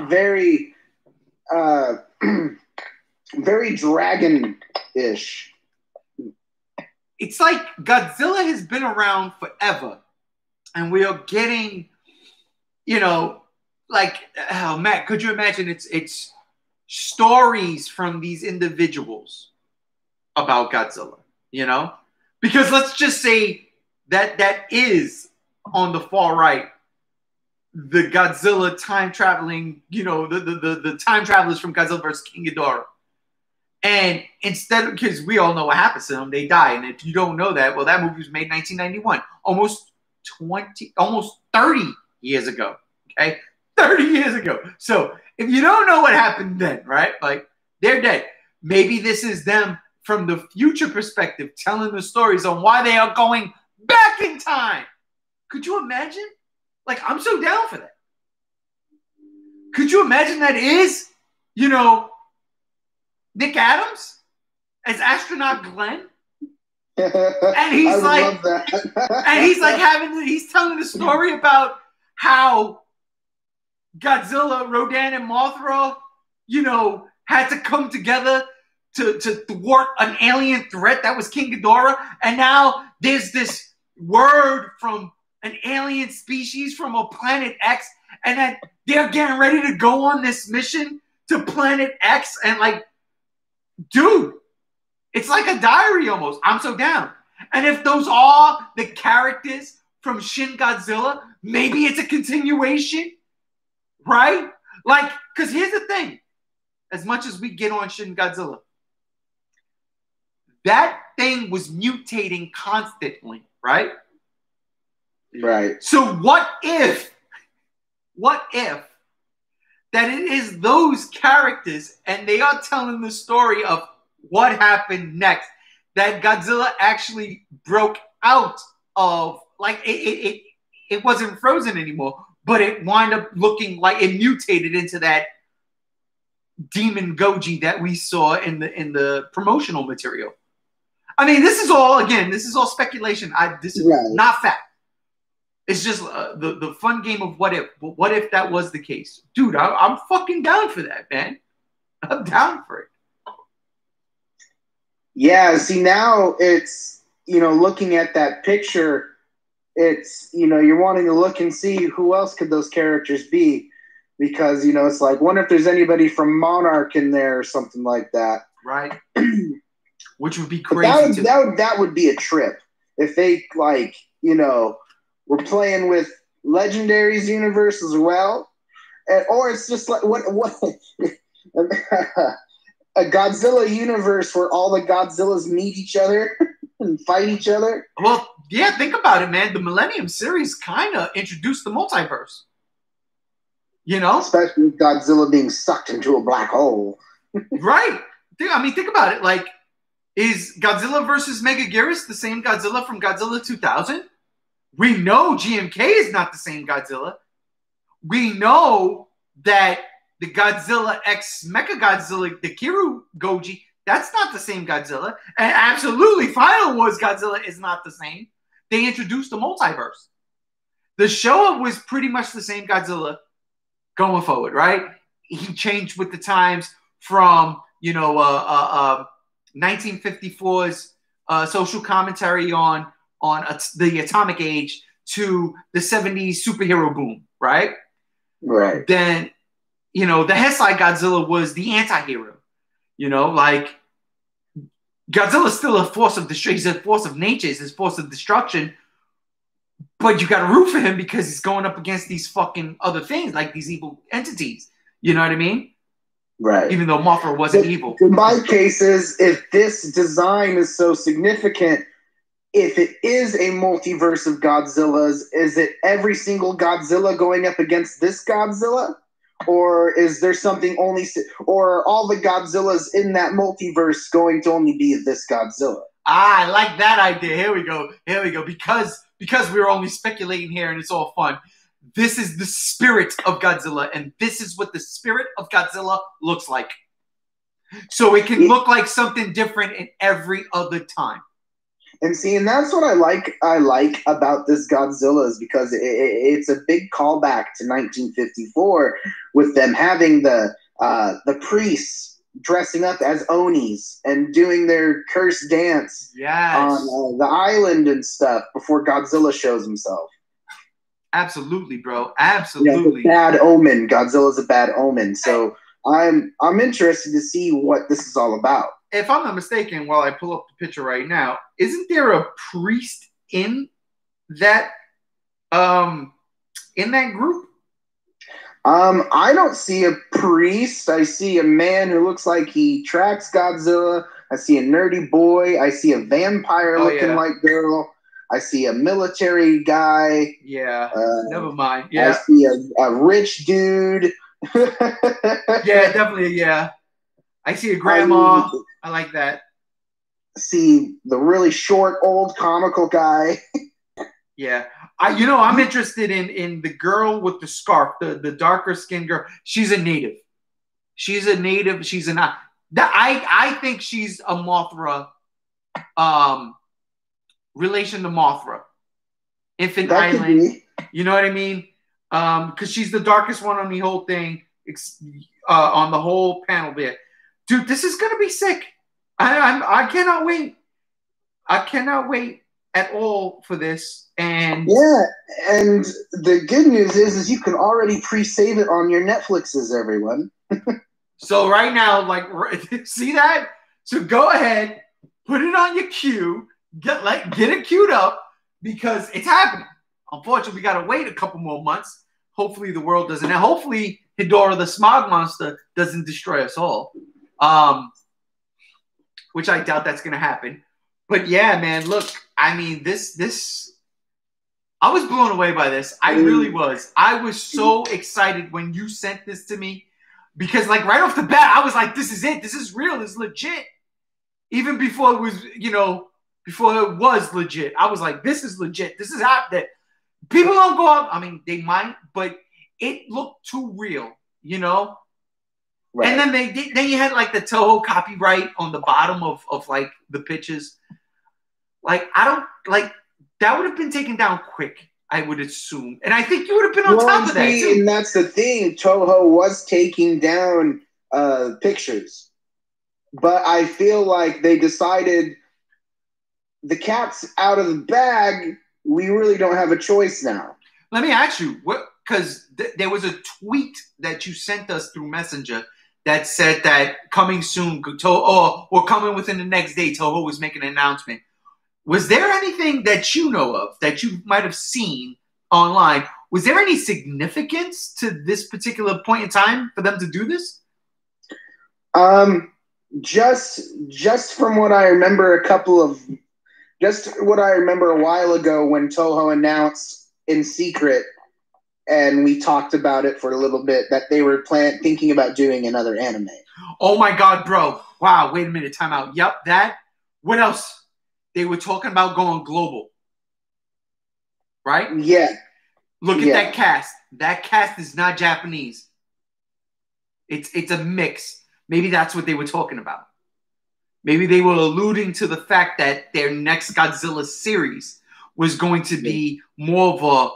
Very, very dragon-ish. It's like Godzilla has been around forever. And we are getting, like, oh, Matt, could you imagine it's stories from these individuals about Godzilla, Because let's just say that is on the far right, the Godzilla time traveling, the time travelers from Godzilla vs. King Ghidorah. And instead, because we all know what happens to them, they die. And if you don't know that, well, that movie was made in 1991, almost 30 years ago. Okay, 30 years ago. So if you don't know what happened then, right? Like, they're dead. Maybe this is them from the future perspective telling the stories on why they are going back in time. Could you imagine? Like, I'm so down for that. Could you imagine that is, Nick Adams as astronaut Glenn? And he's like, and he's telling the story about how Godzilla, Rodan, and Mothra, had to come together to thwart an alien threat that was King Ghidorah. And now there's this word from an alien species from a planet X, and that they're getting ready to go on this mission to planet X. And like, dude, it's like a diary almost. I'm so down. And if those are the characters from Shin Godzilla, maybe it's a continuation, right? Like, because here's the thing. As much as we get on Shin Godzilla, that thing was mutating constantly, right? Right. So what if that it is those characters and they are telling the story of what happened next, that Godzilla actually broke out of, like, it wasn't frozen anymore, but it wound up looking like it mutated into that demon Goji that we saw in the promotional material. I mean, this is all speculation. This is not fact. It's just the fun game of what if. But what if that was the case? Dude, I'm fucking down for that, man. I'm down for it. Yeah, see, now it's, looking at that picture, it's, you're wanting to look and see who else could those characters be. Because, it's like, wonder if there's anybody from Monarch in there or something like that. Right. Which would be crazy. That would be a trip. If they, like, we're playing with Legendary's universe as well. Or it's just like, what a Godzilla universe where all the Godzillas meet each other and fight each other. Well, yeah, think about it, man. The Millennium series kind of introduced the multiverse. Especially with Godzilla being sucked into a black hole. Right. Think about it. Like, is Godzilla versus Megaguirus the same Godzilla from Godzilla 2000? We know GMK is not the same Godzilla. We know that the Godzilla X Mechagodzilla, the Kiru Goji, that's not the same Godzilla. And absolutely, Final Wars Godzilla is not the same. They introduced the multiverse. The Showa was pretty much the same Godzilla going forward, right? He changed with the times from, 1954's social commentary on the atomic age to the 70s superhero boom, right? Right. Then, the Heisei Godzilla was the anti-hero. Like, Godzilla's still a force of destruction. He's a force of nature. He's a force of destruction. But you got to root for him because he's going up against these fucking other things, like these evil entities. You know what I mean? Right. Even though Mothra wasn't evil. In my cases, if this design is so significant, if it is a multiverse of Godzillas, is it every single Godzilla going up against this Godzilla? Or is there something or are all the Godzillas in that multiverse going to only be this Godzilla? I like that idea. Here we go. Because we're only speculating here and it's all fun. This is the spirit of Godzilla, and this is what the spirit of Godzilla looks like. So it can look like something different in every other time. And that's what I like about this Godzilla is because it's a big callback to 1954 with them having the priests dressing up as Onis and doing their cursed dance on the island and stuff before Godzilla shows himself. Absolutely, bro. Absolutely. Bad omen. Godzilla's a bad omen. So I'm interested to see what this is all about. If I'm not mistaken, while I pull up the picture right now, isn't there a priest in that in that group? I don't see a priest. I see a man who looks like he tracks Godzilla. I see a nerdy boy. I see a vampire looking like girl. I see a military guy. Yeah. Never mind. I Yeah. see a rich dude. Yeah, definitely. Yeah. I see a grandma. I like that. See the really short, old, comical guy. Yeah. I'm interested in the girl with the scarf, the darker skinned girl. She's a native. She's a native. She's an I think she's a Mothra relation to Mothra. Infant That Island. You know what I mean? Because she's the darkest one on the whole thing, on the whole panel there. Dude, this is gonna be sick. I cannot wait. I cannot wait at all for this. And yeah, and the good news is you can already pre-save it on your Netflixes, everyone. So right now, see that? So go ahead, put it on your queue, get it queued up because it's happening. Unfortunately, we gotta wait a couple more months. Hopefully, the world doesn't. And hopefully, Hedora the smog monster doesn't destroy us all. Which I doubt that's gonna happen. But yeah, man, look, I mean, this. I was blown away by this. I really was. I was so excited when you sent this to me because, right off the bat, I was like, "This is it. This is real. This is legit." Even before it was, before it was legit, I was like, "This is legit. This is happening." People don't go out. I mean, they might, but it looked too real, Right. And then you had the Toho copyright on the bottom of the pitches. That would have been taken down quick, I would assume. And I think you would have been on top of that, too. And that's the thing. Toho was taking down pictures. But I feel like they decided the cat's out of the bag. We really don't have a choice now. Let me ask you, because there was a tweet that you sent us through Messenger that said that coming soon, or coming within the next day, Toho was making an announcement. Was there anything that you know of that you might have seen online? Was there any significance to this particular point in time for them to do this? Just from what I remember a while ago when Toho announced in secret, and we talked about it for a little bit, that they were thinking about doing another anime. Oh my God, bro. Wow, wait a minute, time out. Yep, that. What else? They were talking about going global. Right? Yeah. Look at that cast. That cast is not Japanese. It's a mix. Maybe that's what they were talking about. Maybe they were alluding to the fact that their next Godzilla series was going to be more of a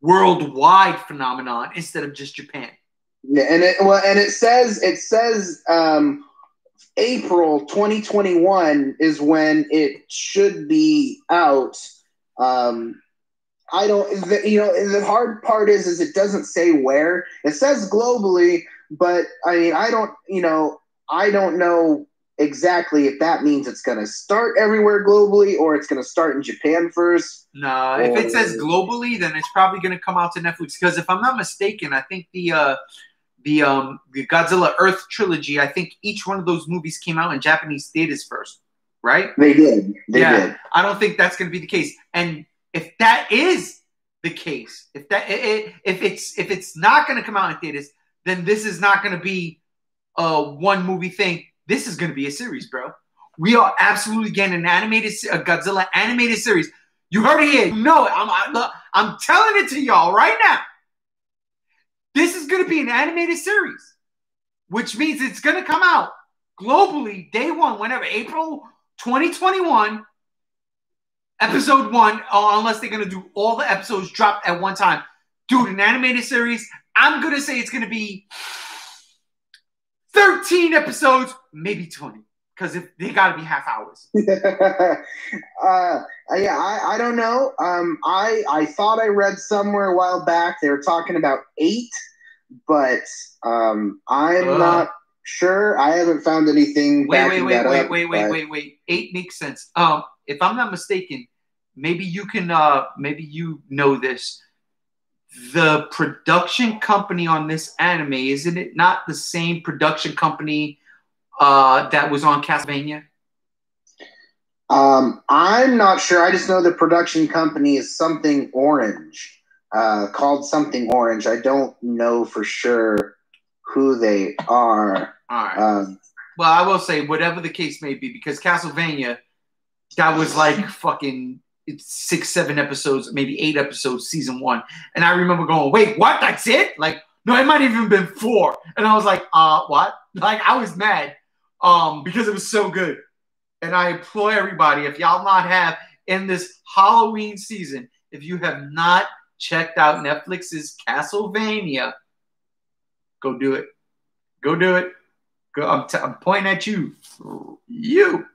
worldwide phenomenon instead of just Japan. Yeah, and it says April 2021 is when it should be out. The hard part is it doesn't say where. It says globally, but I mean, I don't know exactly if that means it's going to start everywhere globally or it's going to start in Japan first. No, if it says globally, then it's probably going to come out to Netflix. Because if I'm not mistaken, I think the Godzilla Earth trilogy, I think each one of those movies came out in Japanese theaters first, right? They did. They did. I don't think that's going to be the case. And if that is the case, if it's not going to come out in theaters, then this is not going to be a one movie thing. This is going to be a series, bro. We are absolutely getting a Godzilla animated series. You heard it here. You know it. I'm telling it to y'all right now. This is going to be an animated series, which means it's going to come out globally day one, whenever, April 2021, episode 1, unless they're going to do all the episodes dropped at one time. Dude, an animated series, I'm going to say it's going to be 13 episodes, maybe 20, because they got to be half hours. I don't know. I thought I read somewhere a while back they were talking about 8, but I'm not sure. I haven't found anything backing that up. Wait. 8 makes sense. If I'm not mistaken, maybe you can maybe you know this. The production company on this anime, isn't it not the same production company that was on Castlevania? I'm not sure. I just know the production company is something orange, called something orange. I don't know for sure who they are. All right. Well, I will say, whatever the case may be, because Castlevania, that was like fucking 6, 7 episodes, maybe 8 episodes, season 1. And I remember going, wait, what? That's it? Like, no, it might have even been 4. And I was like, what? Like, I was mad because it was so good. And I implore everybody, if y'all not have in this Halloween season, if you have not checked out Netflix's Castlevania, go do it. Go do it. Go. I'm pointing at you. You.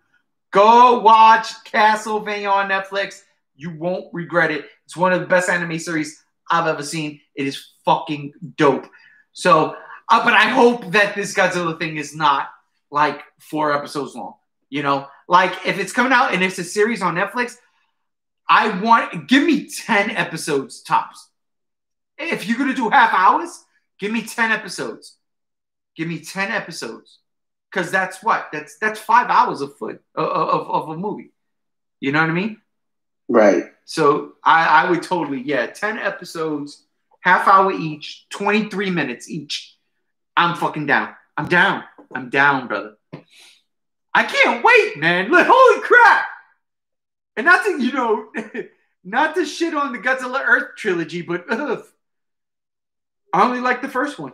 Go watch Castlevania on Netflix. You won't regret it. It's one of the best anime series I've ever seen. It is fucking dope. So, but I hope that this Godzilla thing is not like 4 episodes long. You know, like if it's coming out and it's a series on Netflix, give me 10 episodes tops. If you're gonna do half hours, give me 10 episodes. Give me 10 episodes. Because that's what? That's 5 hours of a movie. You know what I mean? Right. So I would totally, 10 episodes, half hour each, 23 minutes each. I'm fucking down. I'm down. I'm down, brother. I can't wait, man. Like, holy crap. And not to, not to shit on the Godzilla Earth trilogy, but I only like the first one.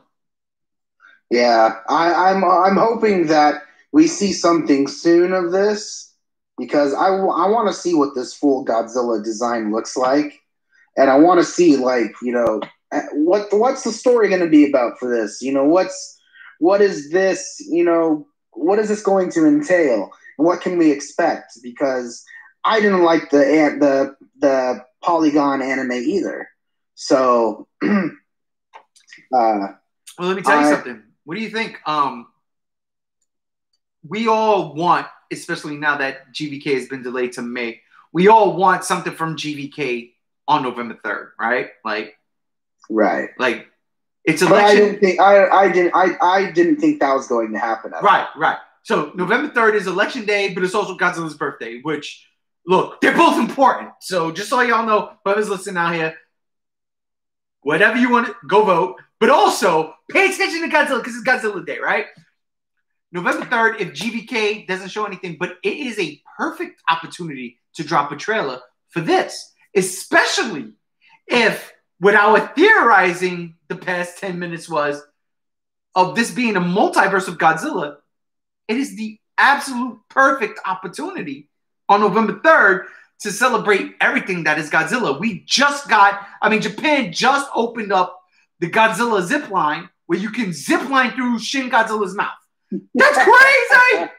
Yeah, I'm hoping that we see something soon of this, because I want to see what this full Godzilla design looks like, and I want to see, like, what's the story going to be about for this? What is this? What is this going to entail, and what can we expect? Because I didn't like the polygon anime either, so. Well, let me tell you something. What do you think? We all want, especially now that GVK has been delayed to May, we all want something from GVK on November 3rd, right? Right. Like it's election. But I didn't think that was going to happen. Right. So November 3rd is election day, but it's also Godzilla's birthday, which, look, they're both important. So just so y'all know, whoever's listening out here, whatever you want, go vote. But also, pay attention to Godzilla because it's Godzilla Day, right? November 3rd, if GVK doesn't show anything, but it is a perfect opportunity to drop a trailer for this, especially if what I was theorizing the past 10 minutes was of this being a multiverse of Godzilla. It is the absolute perfect opportunity on November 3rd to celebrate everything that is Godzilla. Japan just opened up the Godzilla zip line where you can zip line through Shin Godzilla's mouth. That's crazy.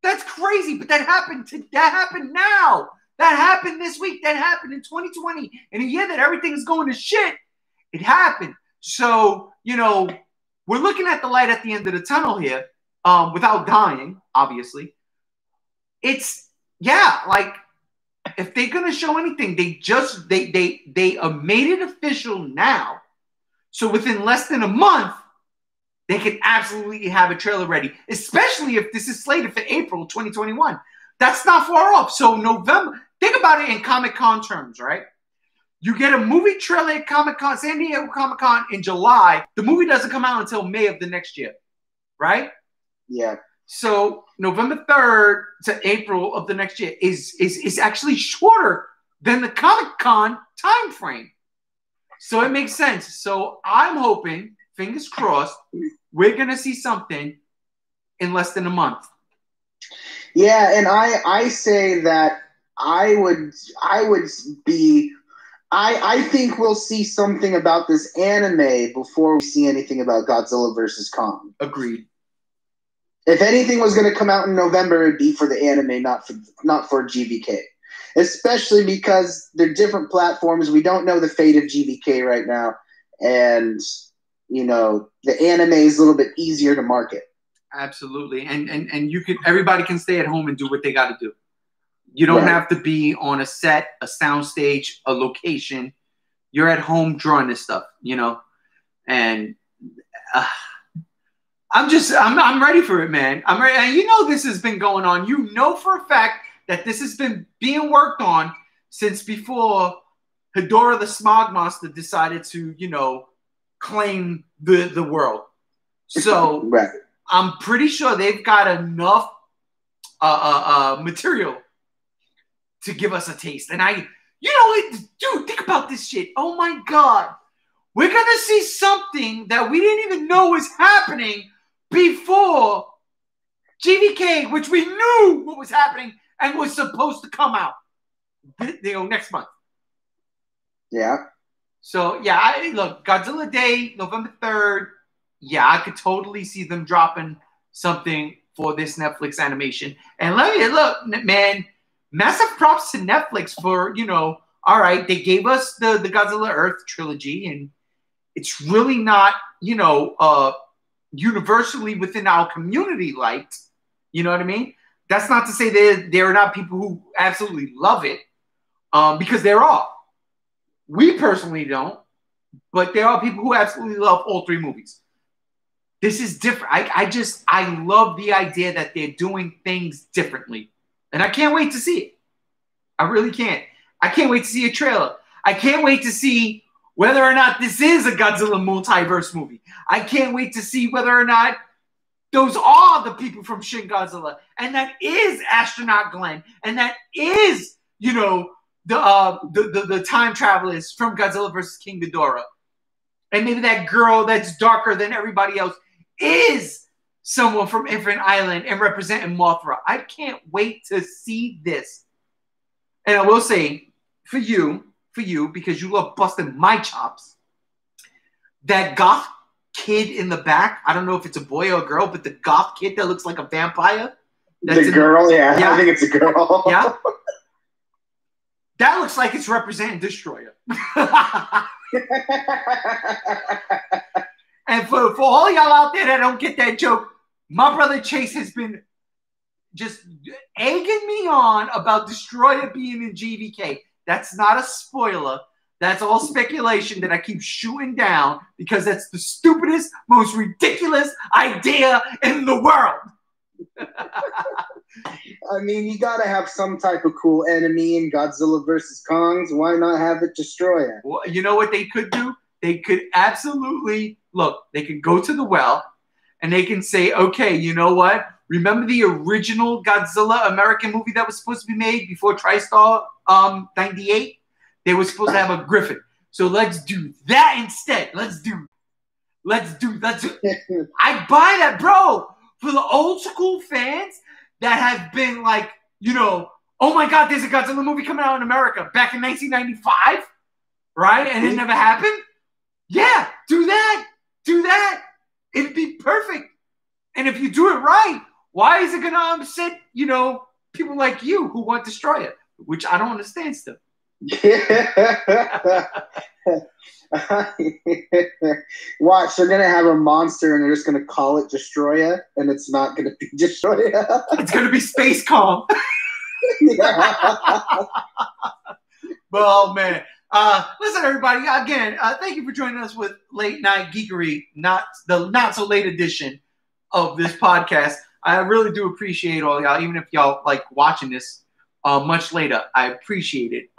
That's crazy. But that happened now. That happened this week. That happened in 2020. In a year that everything's going to shit, it happened. So, we're looking at the light at the end of the tunnel here, without dying, obviously. It's, if they're gonna show anything, they made it official now. So within less than a month, they can absolutely have a trailer ready, especially if this is slated for April 2021. That's not far off. So November, think about it in Comic-Con terms, right? You get a movie trailer at Comic-Con, San Diego Comic-Con in July. The movie doesn't come out until May of the next year, right? Yeah. So November 3rd to April of the next year is actually shorter than the Comic-Con time frame. So it makes sense. So I'm hoping, fingers crossed, we're going to see something in less than a month. Yeah, and I say that I think we'll see something about this anime before we see anything about Godzilla vs. Kong. Agreed. If anything was going to come out in November, it'd be for the anime, not for GVK. Especially because they're different platforms. We don't know the fate of GVK right now, and the anime is a little bit easier to market. Absolutely, and everybody can stay at home and do what they got to do. You don't have to be on a set, a soundstage, a location. You're at home drawing this stuff, you know? And I'm ready for it, man. I'm ready. And you know this has been going on. You know for a fact that this has been being worked on since before Hedora the Smog Monster decided to, you know, claim the world. So right. I'm pretty sure they've got enough material to give us a taste. And dude, think about this shit. Oh my God. We're going to see something that we didn't even know was happening before GVK, which we knew what was happening and was supposed to come out, you know, next month. Yeah. So, yeah, look, Godzilla Day, November 3rd. Yeah, I could totally see them dropping something for this Netflix animation. And look, man, massive props to Netflix for, you know, all right, they gave us the Godzilla Earth trilogy, and it's really not, you know, universally within our community liked. You know what I mean? That's not to say there are not people who absolutely love it, because there are. We personally don't, but there are people who absolutely love all three movies. This is different. I love the idea that they're doing things differently. And I can't wait to see it. I really can't. I can't wait to see a trailer. I can't wait to see whether or not this is a Godzilla multiverse movie. I can't wait to see whether or not those are the people from Shin Godzilla. And that is Astronaut Glenn. And that is, you know, the time travelers from Godzilla vs. King Ghidorah. And maybe that girl that's darker than everybody else is someone from Infinite Island and representing Mothra. I can't wait to see this. And I will say, for you, because you love busting my chops, that goth kid in the back, I don't know if it's a boy or a girl, but the goth kid that looks like a vampire. The girl, yeah. I think it's a girl. Yeah. That looks like it's representing Destroyer. And for all y'all out there that don't get that joke, my brother Chase has been just egging me on about Destroyer being in GVK. That's not a spoiler. That's all speculation that I keep shooting down because that's the stupidest, most ridiculous idea in the world. I mean, you gotta have some type of cool enemy in Godzilla versus Kongs. Why not have it Destroyer? Well, you know what they could do? They could absolutely, look, they could go to the well and they can say, okay, you know what? Remember the original Godzilla American movie that was supposed to be made before TriStar 98? They were supposed to have a griffin. So let's do that instead. Let's do. I buy that, bro. For the old school fans that have been like, you know, oh my God, there's a Godzilla movie coming out in America back in 1995, right? And it never happened. Yeah, do that. Do that. It'd be perfect. And if you do it right, why is it going to upset, you know, people like you who want Destroyer, which I don't understand still. Watch, they're gonna have a monster and they're just gonna call it Destroyer, and it's not gonna be Destroyer. It's gonna be Space Calm. Well, man. Listen, everybody. Again, thank you for joining us with Late Night Geekery, not so late edition of this podcast. I really do appreciate all y'all, even if y'all like watching this much later. I appreciate it.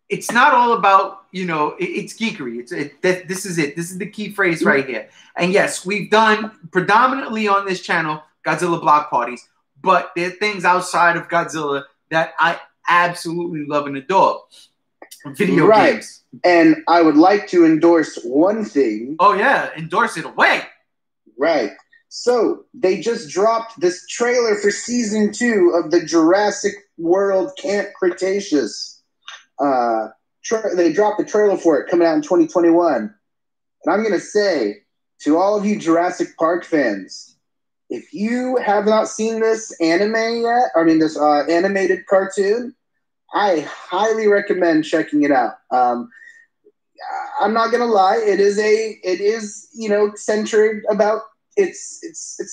It's not all about, you know, it's geekery. This is it. This is the key phrase right here. And yes, we've done predominantly on this channel Godzilla block parties, but there are things outside of Godzilla that I absolutely love and adore. Video games. And I would like to endorse one thing. Oh, yeah. Endorse it away. Right. So they just dropped this trailer for season 2 of the Jurassic World Camp Cretaceous. They dropped the trailer for it coming out in 2021. And I'm going to say to all of you Jurassic Park fans, if you have not seen this anime yet, this animated cartoon, I highly recommend checking it out. I'm not going to lie. It is, you know, centered about, it's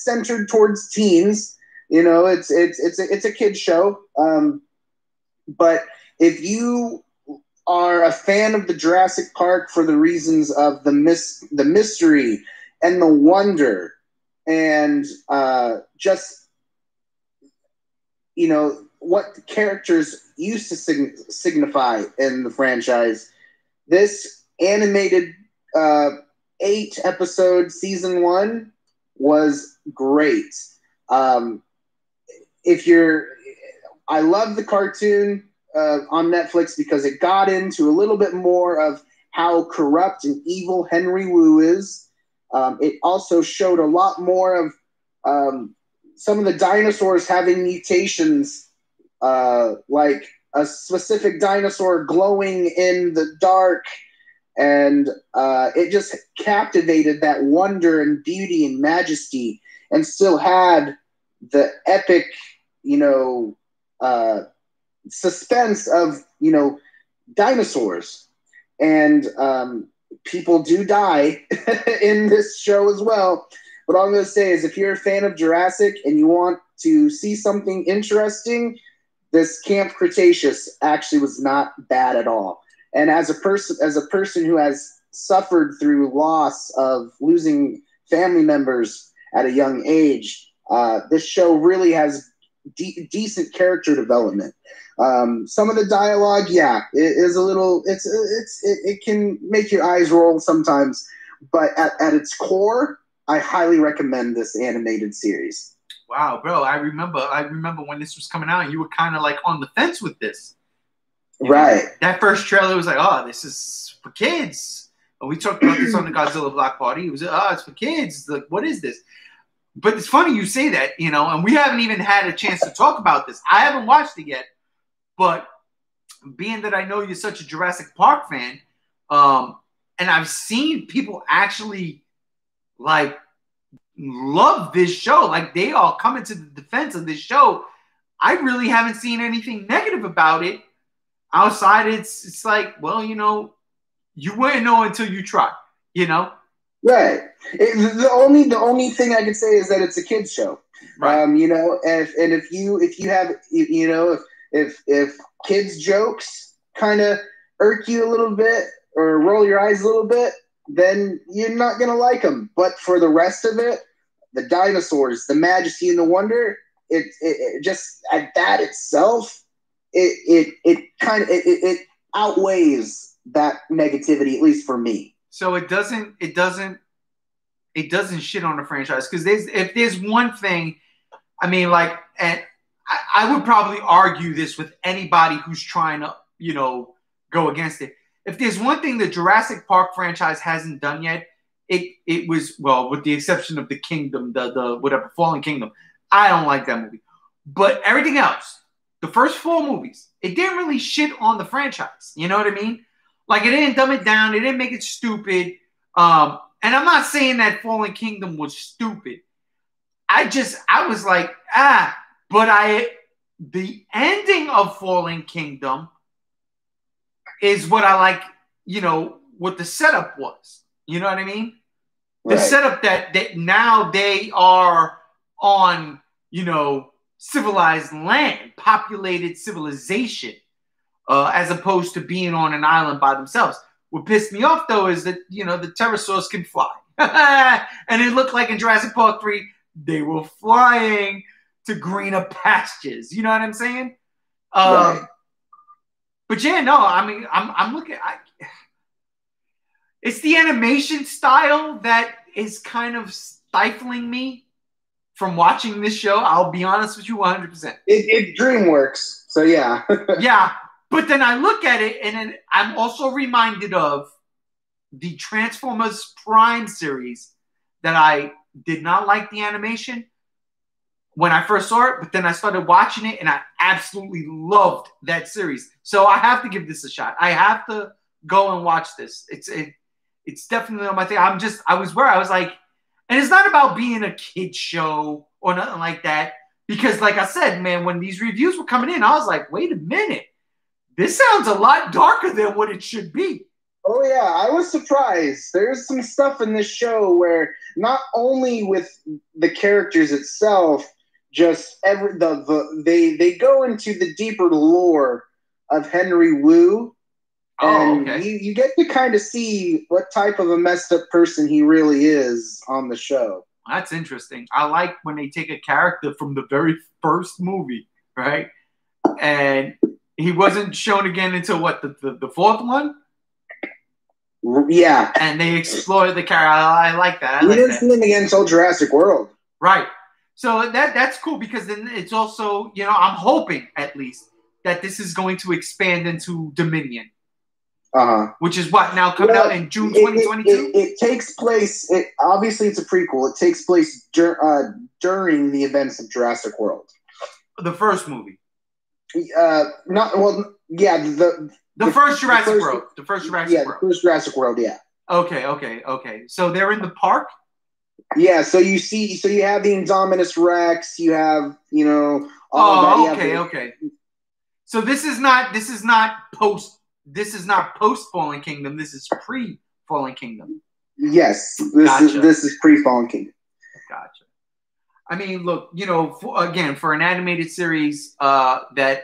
centered towards teens. You know, it's a kid's show. But if you are a fan of the Jurassic Park for the reasons of the mystery and the wonder, and just, you know, what the characters used to signify in the franchise, this animated 8-episode season 1 was great. I love the cartoon on Netflix because it got into a little bit more of how corrupt and evil Henry Wu is. It also showed a lot more of some of the dinosaurs having mutations, like a specific dinosaur glowing in the dark. And it just captivated that wonder and beauty and majesty, and still had the epic, you know, suspense of, you know, dinosaurs. And people do die in this show as well. What I'm going to say is, if you're a fan of Jurassic and you want to see something interesting, this Camp Cretaceous actually was not bad at all. And as a person who has suffered through loss of losing family members at a young age, this show really has decent character development. Some of the dialogue, yeah, it is a little. It can make your eyes roll sometimes, but at its core, I highly recommend this animated series. Wow, bro! I remember when this was coming out, you were kind of like on the fence with this. Right. That first trailer was like, oh, this is for kids. And we talked about this on the Godzilla Block Party. It was, oh, it's for kids. Like, what is this? But it's funny you say that, you know, and we haven't even had a chance to talk about this. I haven't watched it yet, but being that I know you're such a Jurassic Park fan, and I've seen people actually, like, love this show. Like, they all come into the defense of this show. I really haven't seen anything negative about it. Outside, it's like, well, you know, you wouldn't know until you try, you know? Right. The only thing I can say is that it's a kids show. Right. You know, if you have, you know, if kids jokes kind of irk you a little bit or roll your eyes a little bit, then you're not going to like them. But for the rest of it, the dinosaurs, the majesty and the wonder, it just at that itself, it outweighs that negativity, at least for me. So it doesn't shit on the franchise, because if there's one thing, I mean, like, and I would probably argue this with anybody who's trying to, you know, go against it. If there's one thing the Jurassic Park franchise hasn't done yet, it was, well, with the exception of the Kingdom, the whatever, Fallen Kingdom. I don't like that movie, but everything else, the first 4 movies, it didn't really shit on the franchise. You know what I mean? Like, it didn't dumb it down. It didn't make it stupid. And I'm not saying that Fallen Kingdom was stupid. I was like, but the ending of Fallen Kingdom is what I like, you know, what the setup was. You know what I mean? Right. The setup that now they are on, you know, civilized land, populated civilization, as opposed to being on an island by themselves. What pissed me off, though, is that, you know, the pterosaurs can fly. And it looked like in Jurassic Park 3, they were flying to greener pastures. You know what I'm saying? Right. But yeah, no, I mean, I'm looking. It's the animation style that is kind of stifling me from watching this show. I'll be honest with you, 100%. It DreamWorks, so yeah. Yeah, but then I look at it, and then I'm also reminded of the Transformers Prime series that I did not like the animation when I first saw it, but then I started watching it, and I absolutely loved that series. So I have to give this a shot. I have to go and watch this. It's definitely on my thing. I was like, and it's not about being a kid show or nothing like that, because like I said, man, when these reviews were coming in, I was like, wait a minute, this sounds a lot darker than what it should be. Oh yeah, I was surprised. There's some stuff in this show where not only with the characters itself, just they go into the deeper lore of Henry Wu, and you get to kind of see what type of a messed up person he really is on the show. That's interesting. I like when they take a character from the very first movie, right? And he wasn't shown again until what, the fourth one? Yeah. And they explore the character. I like that. He didn't see him again until Jurassic World. Right. So that's cool, because then it's also, I'm hoping at least that this is going to expand into Dominion. Which is what, now coming out in June 2022? It takes place, obviously it's a prequel. It takes place during the events of Jurassic World. The first movie. The first Jurassic World. The first Jurassic World. The first Jurassic World, yeah. Okay. So they're in the park? Yeah, so you have the Indominus Rex, you have, all of that. Okay. So this is not post Fallen Kingdom, this is pre Fallen Kingdom. Yes, this is pre Fallen Kingdom. Gotcha. I mean, look, for an animated series that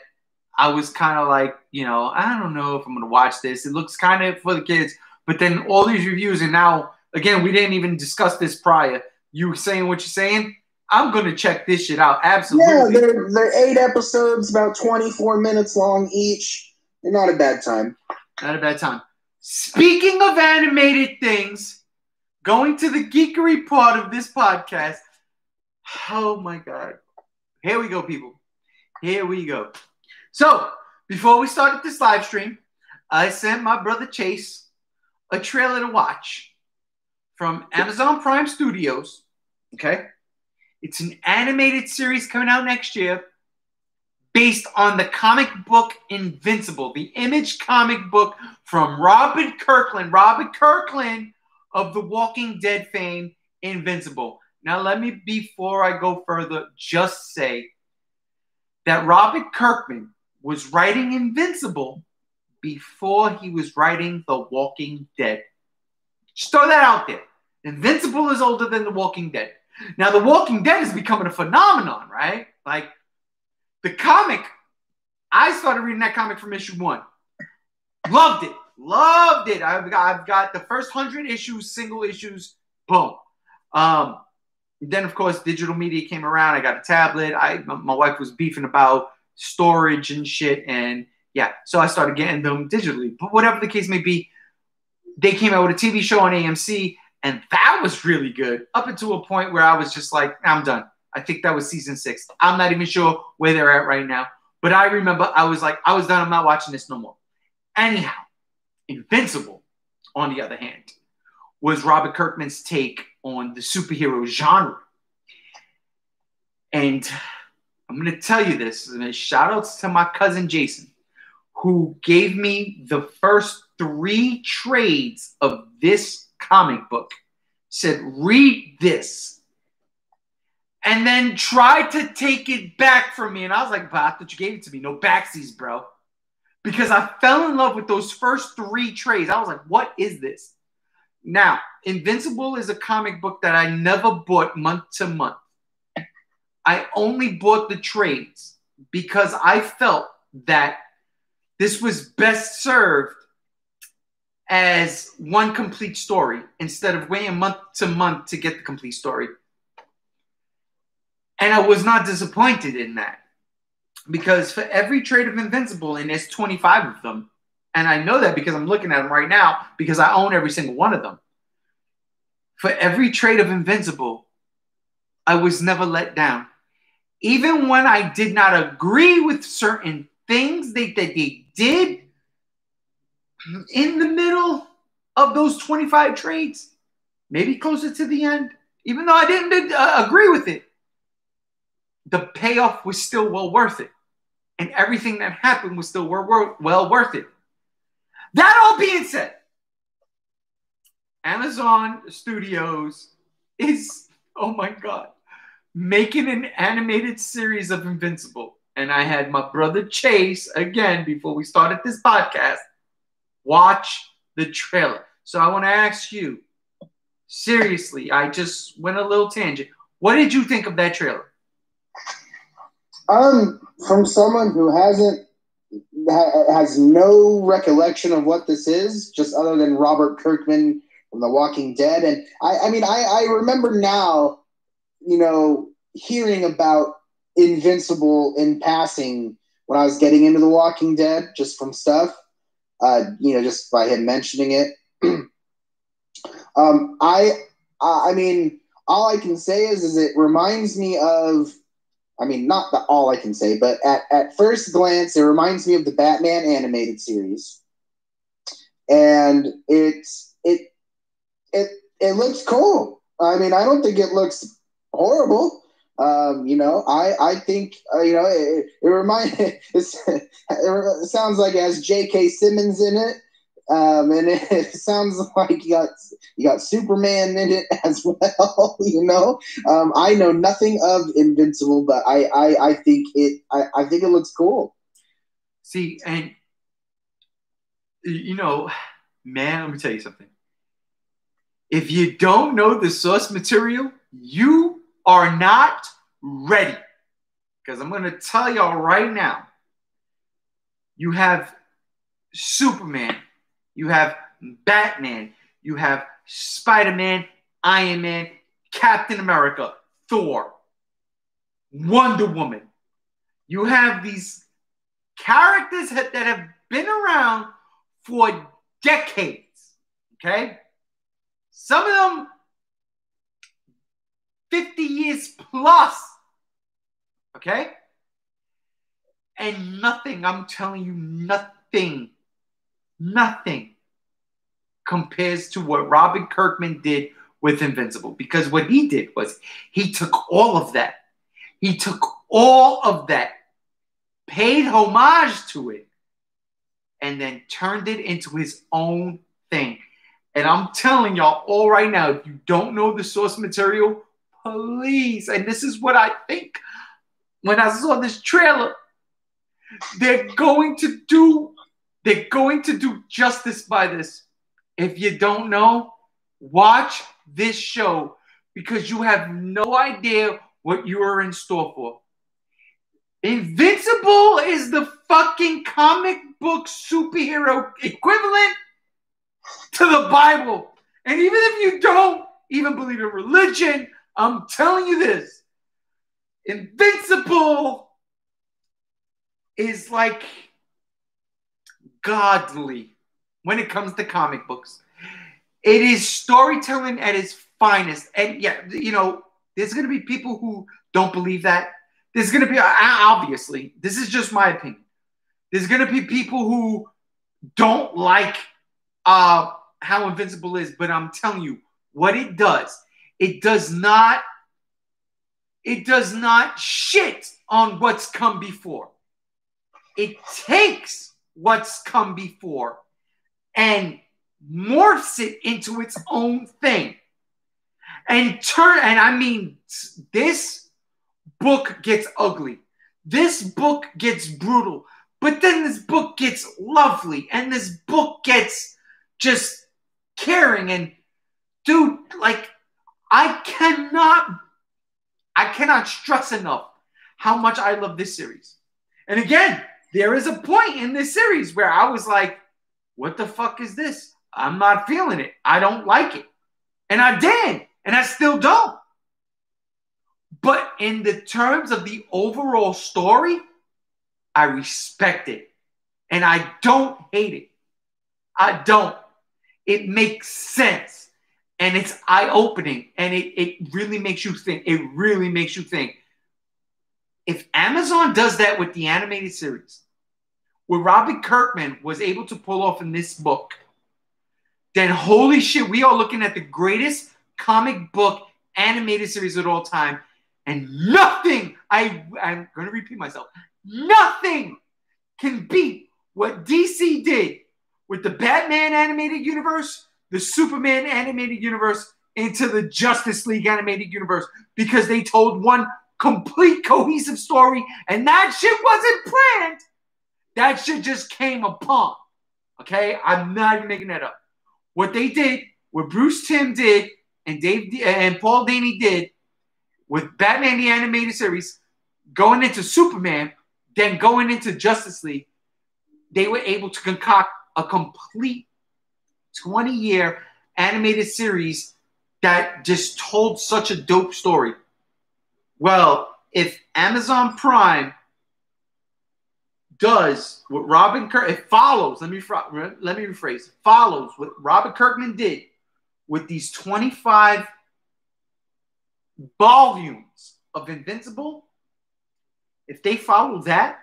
I was kind of like, I don't know if I'm going to watch this. It looks kind of for the kids. But then all these reviews, and now, again, we didn't even discuss this prior. You saying what you're saying, I'm going to check this shit out. Absolutely. Yeah, they're 8 episodes, about 24 minutes long each. They're not a bad time. Not a bad time. Speaking of animated things, going to the geekery part of this podcast. Oh, my God. Here we go, people. Here we go. So, before we started this live stream, I sent my brother Chase a trailer to watch from Amazon Prime Studios. Okay? It's an animated series coming out next year based on the comic book Invincible, the Image comic book from Robert Kirkland of the Walking Dead fame, Invincible. Now, let me, before I go further, just say that Robert Kirkman was writing Invincible before he was writing The Walking Dead. Just throw that out there. Invincible is older than The Walking Dead. Now, The Walking Dead is becoming a phenomenon, right? Like, the comic, I started reading that comic from issue 1. Loved it. I've got the first 100 issues, single issues, boom. Then, of course, digital media came around. I got a tablet. My wife was beefing about storage and shit. And, yeah, so I started getting them digitally. But whatever the case may be, they came out with a TV show on AMC, and that was really good, up until a point where I was just like, I'm done. I think that was season 6. I'm not even sure where they're at right now. But I remember I was like, I was done. I'm not watching this no more. Anyhow, Invincible, on the other hand, was Robert Kirkman's take on the superhero genre. And I'm going to tell you this. Shout outs to my cousin Jason, who gave me the first 3 trades of this comic book. Said, read this. And then tried to take it back from me. And I was like, but I thought you gave it to me. No backsies, bro. Because I fell in love with those first 3 trades. I was like, what is this? Now, Invincible is a comic book that I never bought month to month. I only bought the trades because I felt that this was best served as one complete story instead of waiting month to month to get the complete story. And I was not disappointed in that, because for every trade of Invincible, and there's 25 of them, and I know that because I'm looking at them right now because I own every single one of them. For every trade of Invincible, I was never let down. Even when I did not agree with certain things that they did in the middle of those 25 trades, maybe closer to the end, even though I didn't agree with it, the payoff was still well worth it. And everything that happened was still well worth it. That all being said, Amazon Studios is, oh my God, making an animated series of Invincible. And I had my brother Chase, again, before we started this podcast, watch the trailer. So I want to ask you, seriously, I just went a little tangent. What did you think of that trailer? From someone who has no recollection of what this is, just other than Robert Kirkman from The Walking Dead, and I remember now, hearing about Invincible in passing when I was getting into The Walking Dead, just from stuff, just by him mentioning it. I mean, all I can say is it reminds me of. I mean, not that all I can say, but at first glance, it reminds me of the Batman animated series, and it looks cool. I mean, I don't think it looks horrible. I think it reminds it sounds like it has J.K. Simmons in it. And it sounds like you got Superman in it as well. I know nothing of Invincible, but I think it looks cool. See, and man, let me tell you something. If you don't know the source material, you are not ready. Because I'm going to tell y'all right now. You have Superman. You have Batman, you have Spider-Man, Iron Man, Captain America, Thor, Wonder Woman. You have these characters that have been around for decades, okay? Some of them 50 years plus, okay? And nothing, I'm telling you, nothing compares to what Robert Kirkman did with Invincible. Because what he did was he took all of that. He took all of that, paid homage to it, and then turned it into his own thing. And I'm telling y'all all right now, if you don't know the source material, please, and this is what I think when I saw this trailer, they're going to do justice by this. If you don't know, watch this show because you have no idea what you are in store for. Invincible is the fucking comic book superhero equivalent to the Bible. And even if you don't even believe in religion, I'm telling you this. Invincible is like godly when it comes to comic books. It is storytelling at its finest. And yeah, there's going to be people who don't believe that. There's going to be, obviously, this is just my opinion. There's going to be people who don't like how Invincible is, but I'm telling you what it does not shit on what's come before. It takes what's come before and morphs it into its own thing. And I mean, this book gets ugly. This book gets brutal. But then this book gets lovely. And this book gets just caring. And dude, like, I cannot stress enough how much I love this series. And again, there is a point in this series where I was like, what the fuck is this? I'm not feeling it. I don't like it. And I did. And I still don't. But in the terms of the overall story, I respect it. And I don't hate it. I don't. It makes sense. And it's eye-opening. And it really makes you think. It really makes you think. If Amazon does that with the animated series, what Robert Kirkman was able to pull off in this book, then holy shit, we are looking at the greatest comic book animated series of all time. And nothing, I'm going to repeat myself, nothing can beat what DC did with the Batman animated universe, the Superman animated universe, into the Justice League animated universe, because they told one complete cohesive story, and that shit wasn't planned. That shit just came upon. Okay? I'm not even making that up. What they did, what Bruce Timm did, and Paul Dini did with Batman the Animated Series, going into Superman, then going into Justice League, they were able to concoct a complete 20-year animated series that just told such a dope story. Well, if Amazon Prime does what Robin Kirkman, it follows, let me rephrase, follows what Robin Kirkman did with these 25 volumes of Invincible, if they follow that,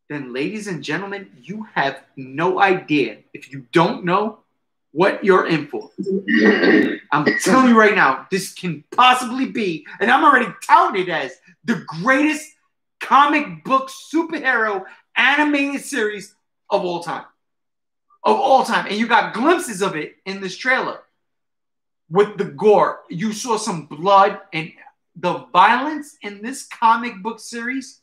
then ladies and gentlemen, you have no idea. If you don't know what you're in for. I'm telling you right now, this can possibly be, and I'm already touting it as the greatest comic book superhero animated series of all time. Of all time. And you got glimpses of it in this trailer with the gore. You saw some blood, and the violence in this comic book series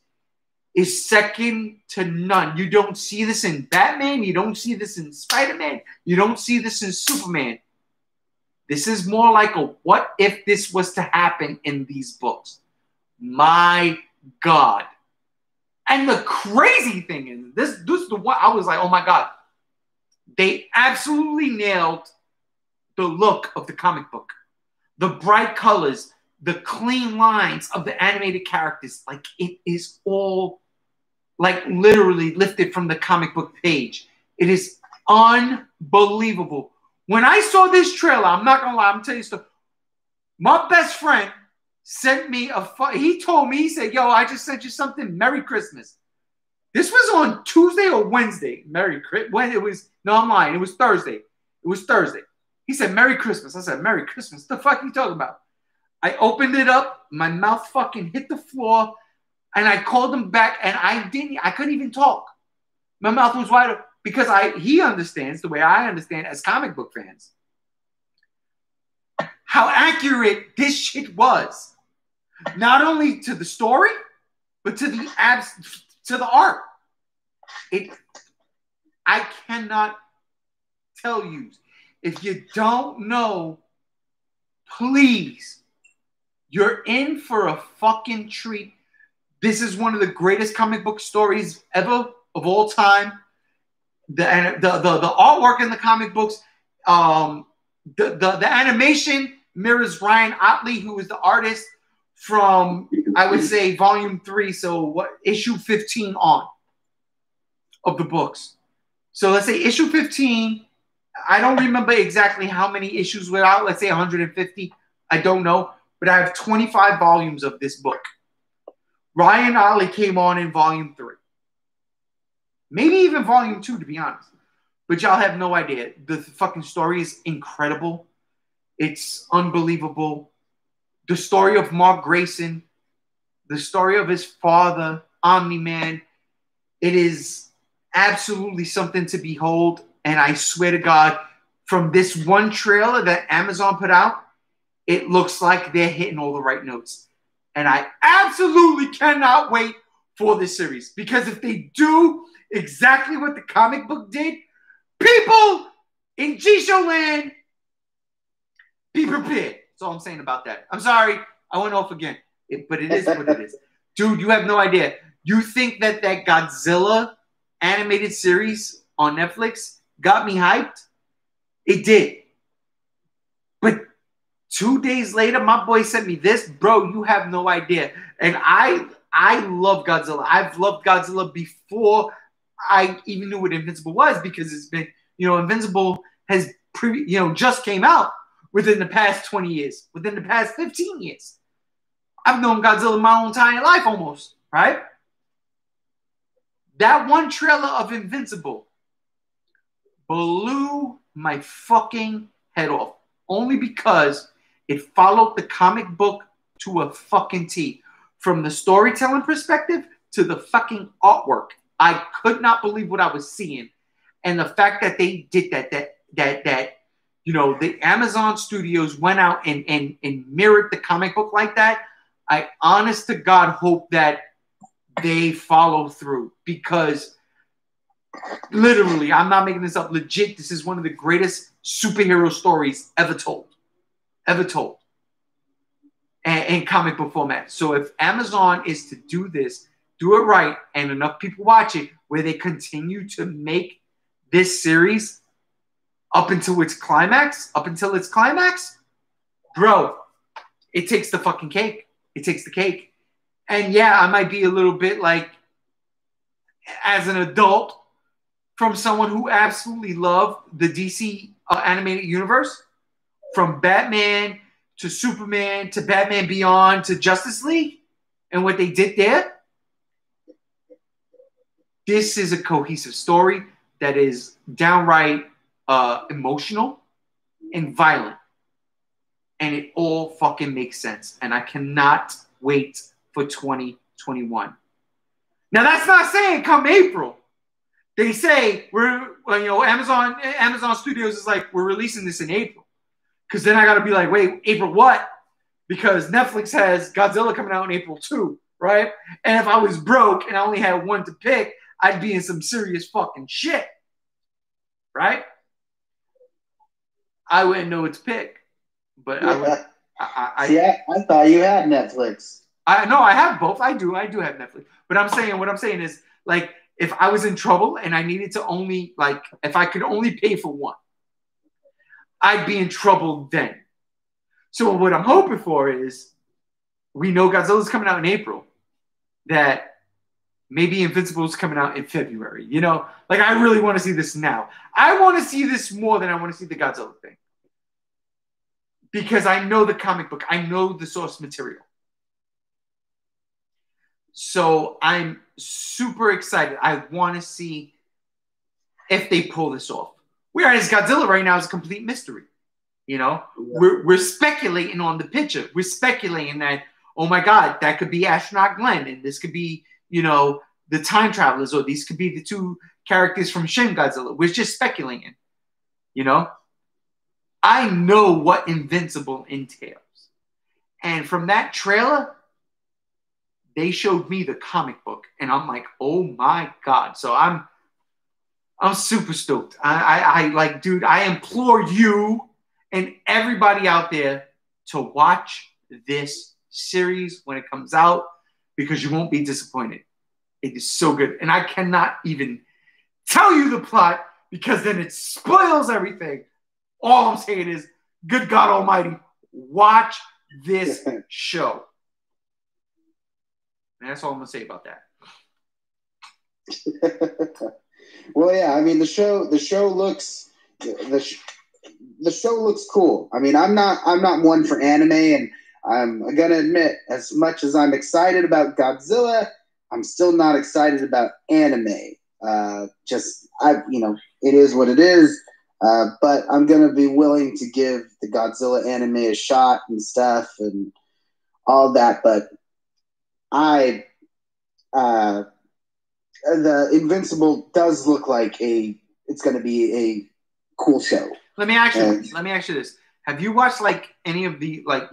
is second to none. You don't see this in Batman. You don't see this in Spider-Man. You don't see this in Superman. This is more like a what if this was to happen in these books. My God. And the crazy thing is, this is the one I was like, oh my God. They absolutely nailed the look of the comic book. The bright colors, the clean lines of the animated characters. Like, it is all like literally lifted from the comic book page. It is unbelievable. When I saw this trailer, I'm not gonna lie, I'm telling you stuff. My best friend sent me he told me, he said, yo, I just sent you something. Merry Christmas. This was on Tuesday or Wednesday. When it was, no, I'm lying. It was Thursday. It was Thursday. He said, Merry Christmas. I said, Merry Christmas. What the fuck are you talking about? I opened it up. My mouth fucking hit the floor. And I called him back, and I couldn't even talk. My mouth was wide open because he understands the way I understand as comic book fans how accurate this shit was. Not only to the story, but to the art. I cannot tell you. If you don't know, please, you're in for a fucking treat. This is one of the greatest comic book stories ever of all time. The artwork in the comic books, the animation mirrors Ryan Otley, who is the artist from, I would say, volume 3. So what, issue 15 on of the books. So let's say issue 15. I don't remember exactly how many issues were out. Let's say 150. I don't know, but I have 25 volumes of this book. Ryan Otley came on in volume 3. Maybe even volume 2, to be honest. But y'all have no idea. The fucking story is incredible. It's unbelievable. The story of Mark Grayson, the story of his father, Omni-Man, it is absolutely something to behold. And I swear to God, from this one trailer that Amazon put out, it looks like they're hitting all the right notes. And I absolutely cannot wait for this series. Because if they do exactly what the comic book did, people in G-Show land, be prepared. That's all I'm saying about that. I'm sorry. I went off again. But it is what it is. Dude, you have no idea. You think that Godzilla animated series on Netflix got me hyped? It did. But 2 days later, my boy sent me this. Bro, you have no idea. And I love Godzilla. I've loved Godzilla before I even knew what Invincible was, because it's been, Invincible has just came out within the past 20 years, within the past 15 years. I've known Godzilla my whole entire life almost, right? That one trailer of Invincible blew my fucking head off. Only because it followed the comic book to a fucking T. From the storytelling perspective to the fucking artwork. I could not believe what I was seeing. And the fact that they did that the Amazon studios went out and mirrored the comic book like that, I honest to God hope that they follow through. Because literally, I'm not making this up, legit, this is one of the greatest superhero stories ever told. Ever told. in comic book format. So if Amazon is to do this, do it right, and enough people watch it, where they continue to make this series up until its climax, bro, it takes the fucking cake. It takes the cake. And yeah, I might be a little bit like, as an adult, from someone who absolutely loved the DC animated universe, from Batman to Superman to Batman Beyond to Justice League, and what they did there. This is a cohesive story that is downright emotional and violent. And it all fucking makes sense. And I cannot wait for 2021. Now, that's not saying come April. They say Amazon Studios is like, we're releasing this in April. Because then I got to be like, wait, April what? Because Netflix has Godzilla coming out in April too, right? And if I was broke and I only had one to pick, I'd be in some serious fucking shit, right? I wouldn't know what to pick, but yeah. I thought you had Netflix. I have both. I do have Netflix. But what I'm saying is, like, if I was in trouble and I needed to only, like, if I could only pay for one, I'd be in trouble then. So what I'm hoping for is, we know Godzilla's coming out in April, that maybe Invincible's coming out in February. You know, like, I really want to see this now. I want to see this more than I want to see the Godzilla thing. Because I know the comic book. I know the source material. So I'm super excited. I want to see if they pull this off. Whereas Godzilla right now is a complete mystery. You know, we're speculating on the picture. We're speculating that, oh my God, that could be Astronaut Glenn, and this could be, you know, the Time Travelers, or these could be the two characters from Shin Godzilla. We're just speculating. You know, I know what Invincible entails, and from that trailer, they showed me the comic book, and I'm like, oh my God. So I'm super stoked. I like, dude, I implore you and everybody out there to watch this series when it comes out, because you won't be disappointed. It is so good. And I cannot even tell you the plot, because then it spoils everything. All I'm saying is, good God Almighty, watch this show. And that's all I'm gonna say about that. Well, yeah, I mean, the show looks cool. I mean, I'm not one for anime, and I'm gonna admit, as much as I'm excited about Godzilla, I'm still not excited about anime. It is what it is. But I'm gonna be willing to give the Godzilla anime a shot and stuff and all that. But the Invincible does look like it's going to be a cool show. Let me ask you this: have you watched like any of the like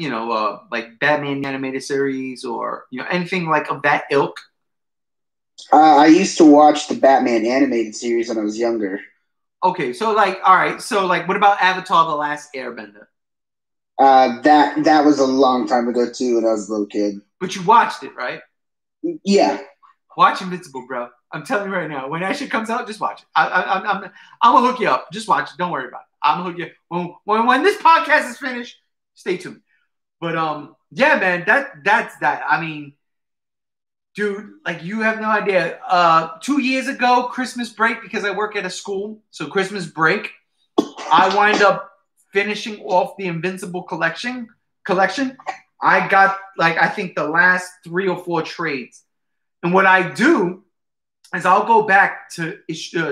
Batman animated series, or anything like of that ilk? I used to watch the Batman animated series when I was younger. Okay, so all right, so what about Avatar: The Last Airbender? That was a long time ago too, when I was a little kid. But you watched it, right? Yeah. Watch Invincible, bro. I'm telling you right now. When that shit comes out, just watch it. I'm gonna hook you up. Just watch it. Don't worry about it. I'm gonna hook you up. When this podcast is finished, stay tuned. But yeah, man, that's that. I mean, dude, you have no idea. 2 years ago, Christmas break, because I work at a school, so Christmas break, I wind up finishing off the Invincible collection. I got I think the last 3 or 4 trades. And what I do is I'll go back to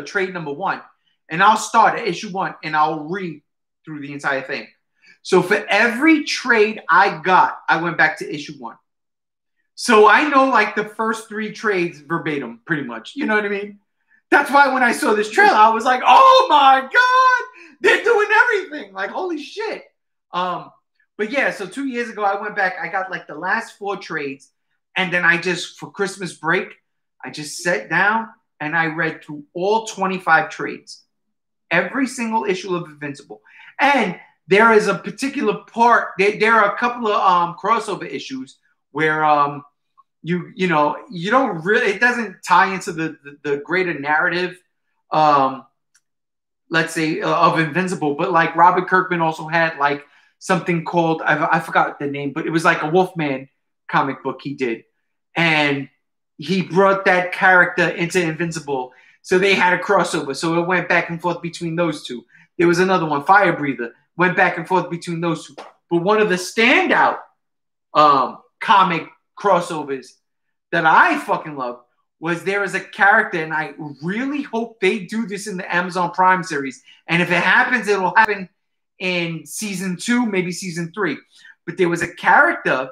trade number 1, and I'll start at issue 1, and I'll read through the entire thing. So for every trade I got, I went back to issue 1. So I know the first 3 trades verbatim, pretty much. You know what I mean? That's why when I saw this trailer, I was like, oh my God, they're doing everything. Holy shit. But yeah, so 2 years ago, I went back. I got the last 4 trades. And then for Christmas break, I just sat down and I read through all 25 trades. Every single issue of Invincible. And there is a particular part. There are a couple of crossover issues where you know you don't really, it doesn't tie into the greater narrative. Let's say of Invincible, but like Robert Kirkman also had like something called, I forgot the name, but it was like a Wolfman comic book he did, and he brought that character into Invincible, so they had a crossover. So it went back and forth between those two. There was another one, Fire Breather, went back and forth between those two. But one of the standout comic crossovers that I fucking love was there is a character, and I really hope they do this in the Amazon Prime series. And if it happens, it'll happen in season 2, maybe season 3. But there was a character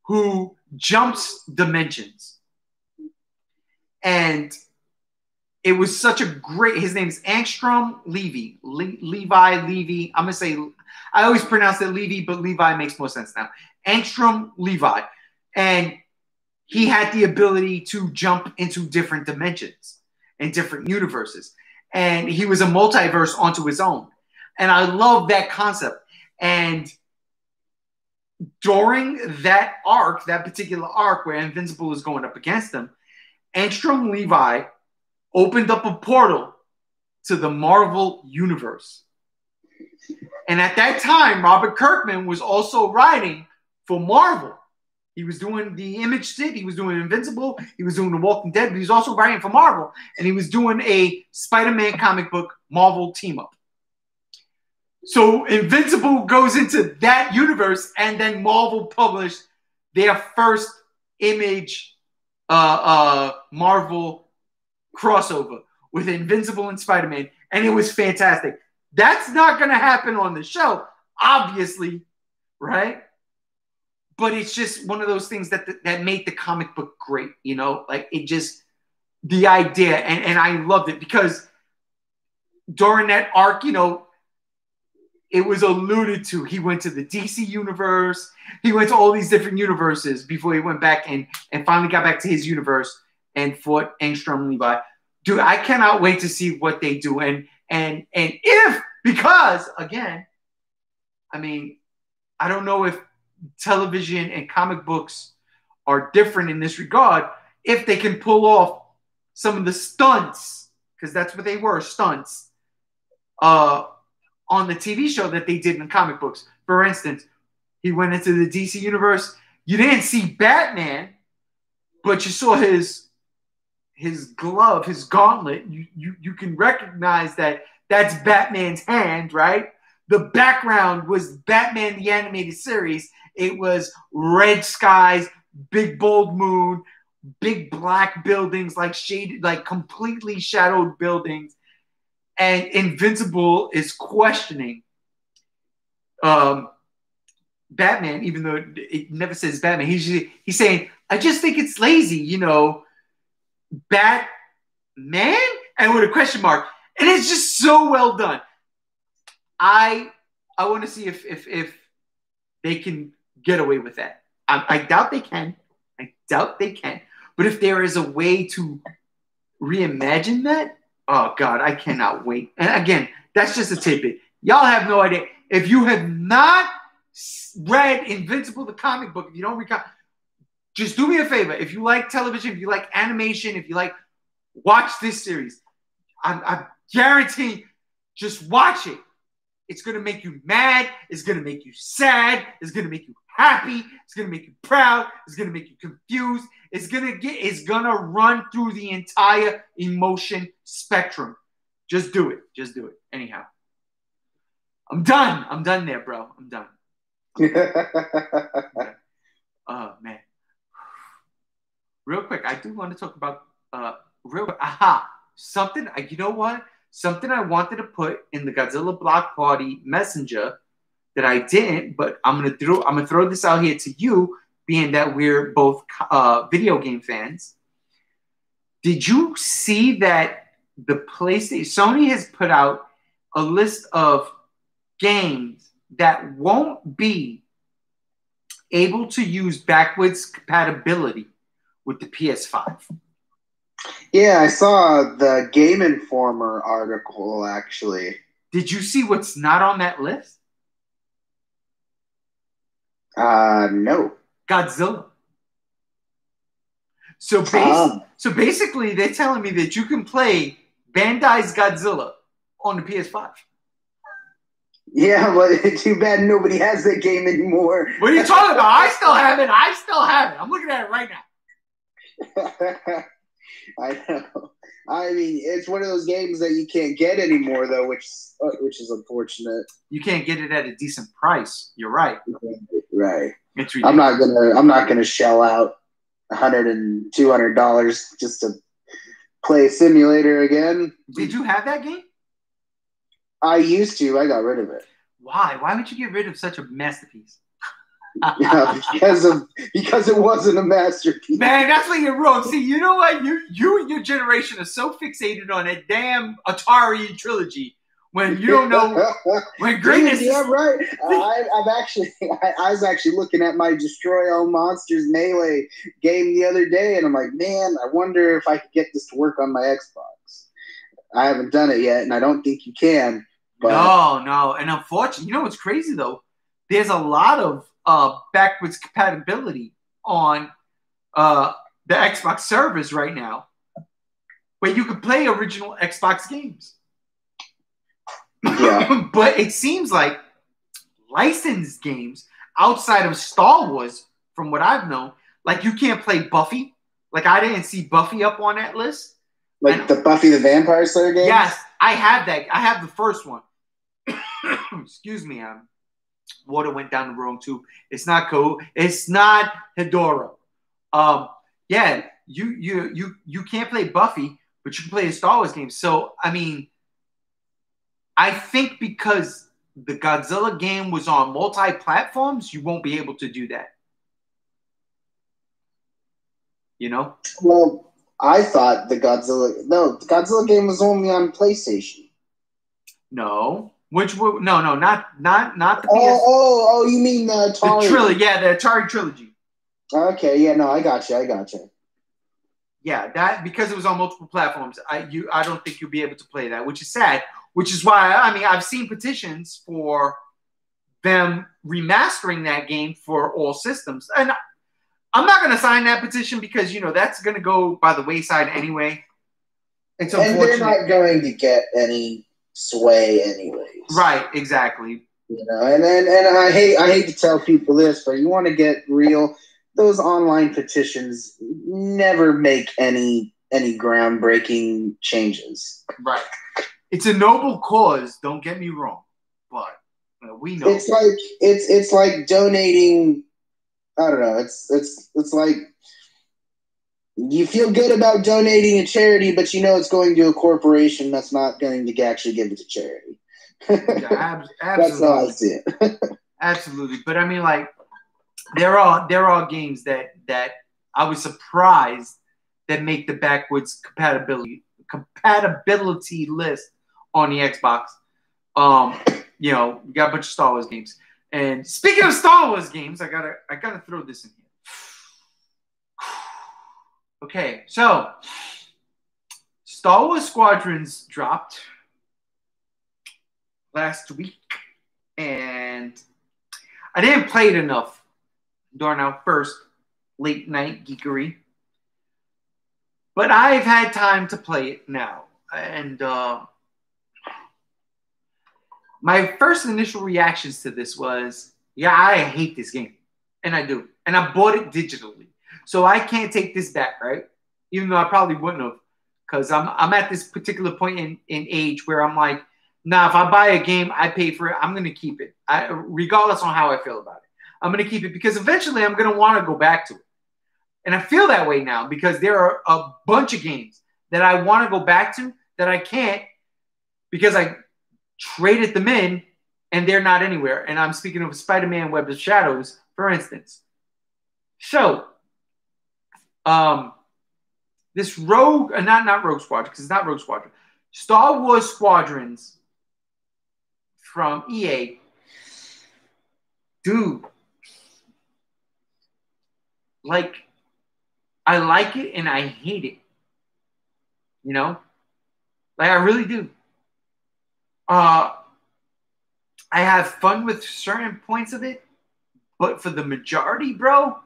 who jumps dimensions. And it was such a great, his name is Angstrom Levy. Levy. I'm going to say, I always pronounce it Levy, but Levi makes more sense now. Angstrom Levi. And he had the ability to jump into different dimensions and different universes. And he was a multiverse onto his own. And I love that concept. And during that arc, that particular arc where Invincible is going up against him, Angstrom Levi opened up a portal to the Marvel universe. And at that time, Robert Kirkman was also writing for Marvel. He was doing the Image Sit, he was doing Invincible, he was doing The Walking Dead, but he was also writing for Marvel. And he was doing a Spider-Man comic book Marvel team-up. So Invincible goes into that universe, and then Marvel published their first Image Marvel crossover with Invincible and Spider-Man, and it was fantastic. That's not going to happen on the show, obviously, right? But it's just one of those things that made the comic book great, you know? Like, it just, the idea, and I loved it because during that arc, you know, it was alluded to. He went to the DC universe. He went to all these different universes before he went back and finally got back to his universe and fought Angstrom Levi. Dude, I cannot wait to see what they do. And if, because, again, I mean, I don't know if television and comic books are different in this regard, if they can pull off some of the stunts, because that's what they were, stunts, on the TV show that they did in the comic books. For instance, he went into the DC universe. You didn't see Batman, but you saw his glove, his gauntlet. You can recognize that that's Batman's hand, right? The background was Batman the Animated Series. It was red skies, big bold moon, big black buildings, like shaded, like completely shadowed buildings. And Invincible is questioning Batman, even though it never says Batman. He's saying, I just think it's lazy, you know, Batman? And with a question mark. And it's just so well done. I want to see if they can get away with that. I doubt they can. But if there is a way to reimagine that, oh, God, I cannot wait. And again, that's just a tidbit. Y'all have no idea. If you have not read Invincible, the comic book, if you don't read, just do me a favor. If you like television, if you like animation, if you like, watch this series. I guarantee, just watch it. It's going to make you mad. It's going to make you sad. It's going to make you happy. It's going to make you proud. It's going to make you confused. It's going to run through the entire emotion spectrum. Just do it. Anyhow. I'm done. I'm done there, bro. I'm done. Oh, man. Real quick, I do want to talk about something. You know what? Something I wanted to put in the Godzilla Block Party Messenger that I didn't, but I'm gonna throw this out here to you, being that we're both video game fans. Did you see that the PlayStation Sony has put out a list of games that won't be able to use backwards compatibility with the PS5? Yeah, I saw the Game Informer article, actually. Did you see what's not on that list? No. Godzilla. So so basically, they're telling me that you can play Bandai's Godzilla on the PS5. Yeah, but too bad nobody has that game anymore. What are you talking about? I still have it. I still have it. I'm looking at it right now. I know. I mean, it's one of those games that you can't get anymore, though, which is unfortunate. You can't get it at a decent price. You're right. Right. It's I'm not gonna shell out $100 and $200 just to play a simulator again. Did you have that game? I used to. I got rid of it. Why? Why would you get rid of such a masterpiece? Yeah, because it wasn't a masterpiece. Man, that's what you're wrong. See, you know what? You and your generation are so fixated on that damn Atari trilogy when you don't know when greatness. Yeah, right. I was actually looking at my Destroy All Monsters Melee game the other day, and I'm like, man, I wonder if I could get this to work on my Xbox. I haven't done it yet, and I don't think you can. But No, and unfortunately, you know what's crazy though? There's a lot of backwards compatibility on the Xbox servers right now, where you can play original Xbox games. Yeah. But it seems like licensed games outside of Star Wars, from what I've known, like you can't play Buffy. Like I didn't see Buffy up on that list. Like the Buffy the Vampire Slayer game? Yes, I have that. I have the first one. Excuse me, water went down the wrong tube. It's not cool. It's not Hedoro. Yeah, you can't play Buffy, but you can play a Star Wars game. So I mean, I think because the Godzilla game was on multi-platforms, you won't be able to do that. You know? Well, I thought the Godzilla game was only on PlayStation. No. Not the PS. Oh, you mean the Atari? The trilogy, yeah, the Atari trilogy. Okay, yeah, no, I got you. Yeah, that because it was on multiple platforms, I don't think you'll be able to play that, which is sad. Which is why I've seen petitions for them remastering that game for all systems, and I'm not going to sign that petition because that's going to go by the wayside anyway. It's unfortunate. And they're not going to get any sway anyways. Right, exactly. And I hate to tell people this, but you want to get real, those online petitions never make any groundbreaking changes. Right. It's a noble cause, don't get me wrong, but we know it's like donating. I don't know. It's like you feel good about donating a charity, but it's going to a corporation that's not going to actually give it to charity. Yeah, absolutely. That's how I see it. Absolutely, but I mean, like there are games that I was surprised that make the backwards compatibility list on the Xbox. We got a bunch of Star Wars games. And speaking of Star Wars games, I gotta throw this in here. Okay, so Star Wars Squadrons dropped last week, and I didn't play it enough during our first late night geekery, but I've had time to play it now, and my first initial reactions to this was, yeah, I hate this game. And I do. And I bought it digitally. So I can't take this back, right? Even though I probably wouldn't have. Because I'm at this particular point in age where I'm like, nah, if I buy a game, I pay for it, I'm going to keep it. Regardless on how I feel about it. I'm going to keep it because eventually I'm going to want to go back to it. And I feel that way now because there are a bunch of games that I want to go back to that I can't because I traded them in and they're not anywhere. And I'm speaking of Spider-Man Web of Shadows, for instance. So, this Rogue, not Rogue Squadron, because it's not Rogue Squadron, Star Wars Squadrons from EA, dude, like, I like it and I hate it. Like, I really do. I have fun with certain points of it, But for the majority, bro,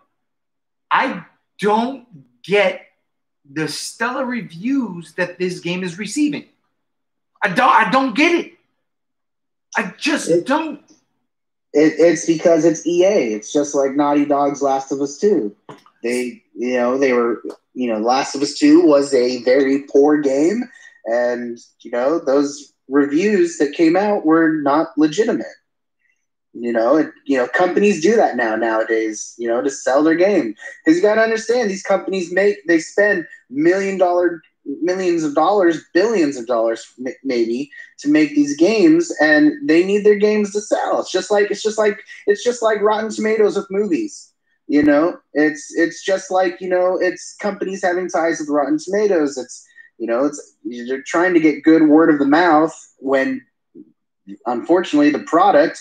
I don't get the stellar reviews that this game is receiving. I don't get it. I just don't. It's because it's EA. It's just like Naughty Dog's Last of Us 2. They were, Last of Us 2 was a very poor game, and those reviews that came out were not legitimate. Companies do that nowadays, to sell their game. Because you got to understand, these companies they spend millions of dollars, billions of dollars, maybe, to make these games, and they need their games to sell. It's just like Rotten Tomatoes with movies. It's just like it's companies having ties with Rotten Tomatoes. You're trying to get good word of the mouth when, unfortunately, the product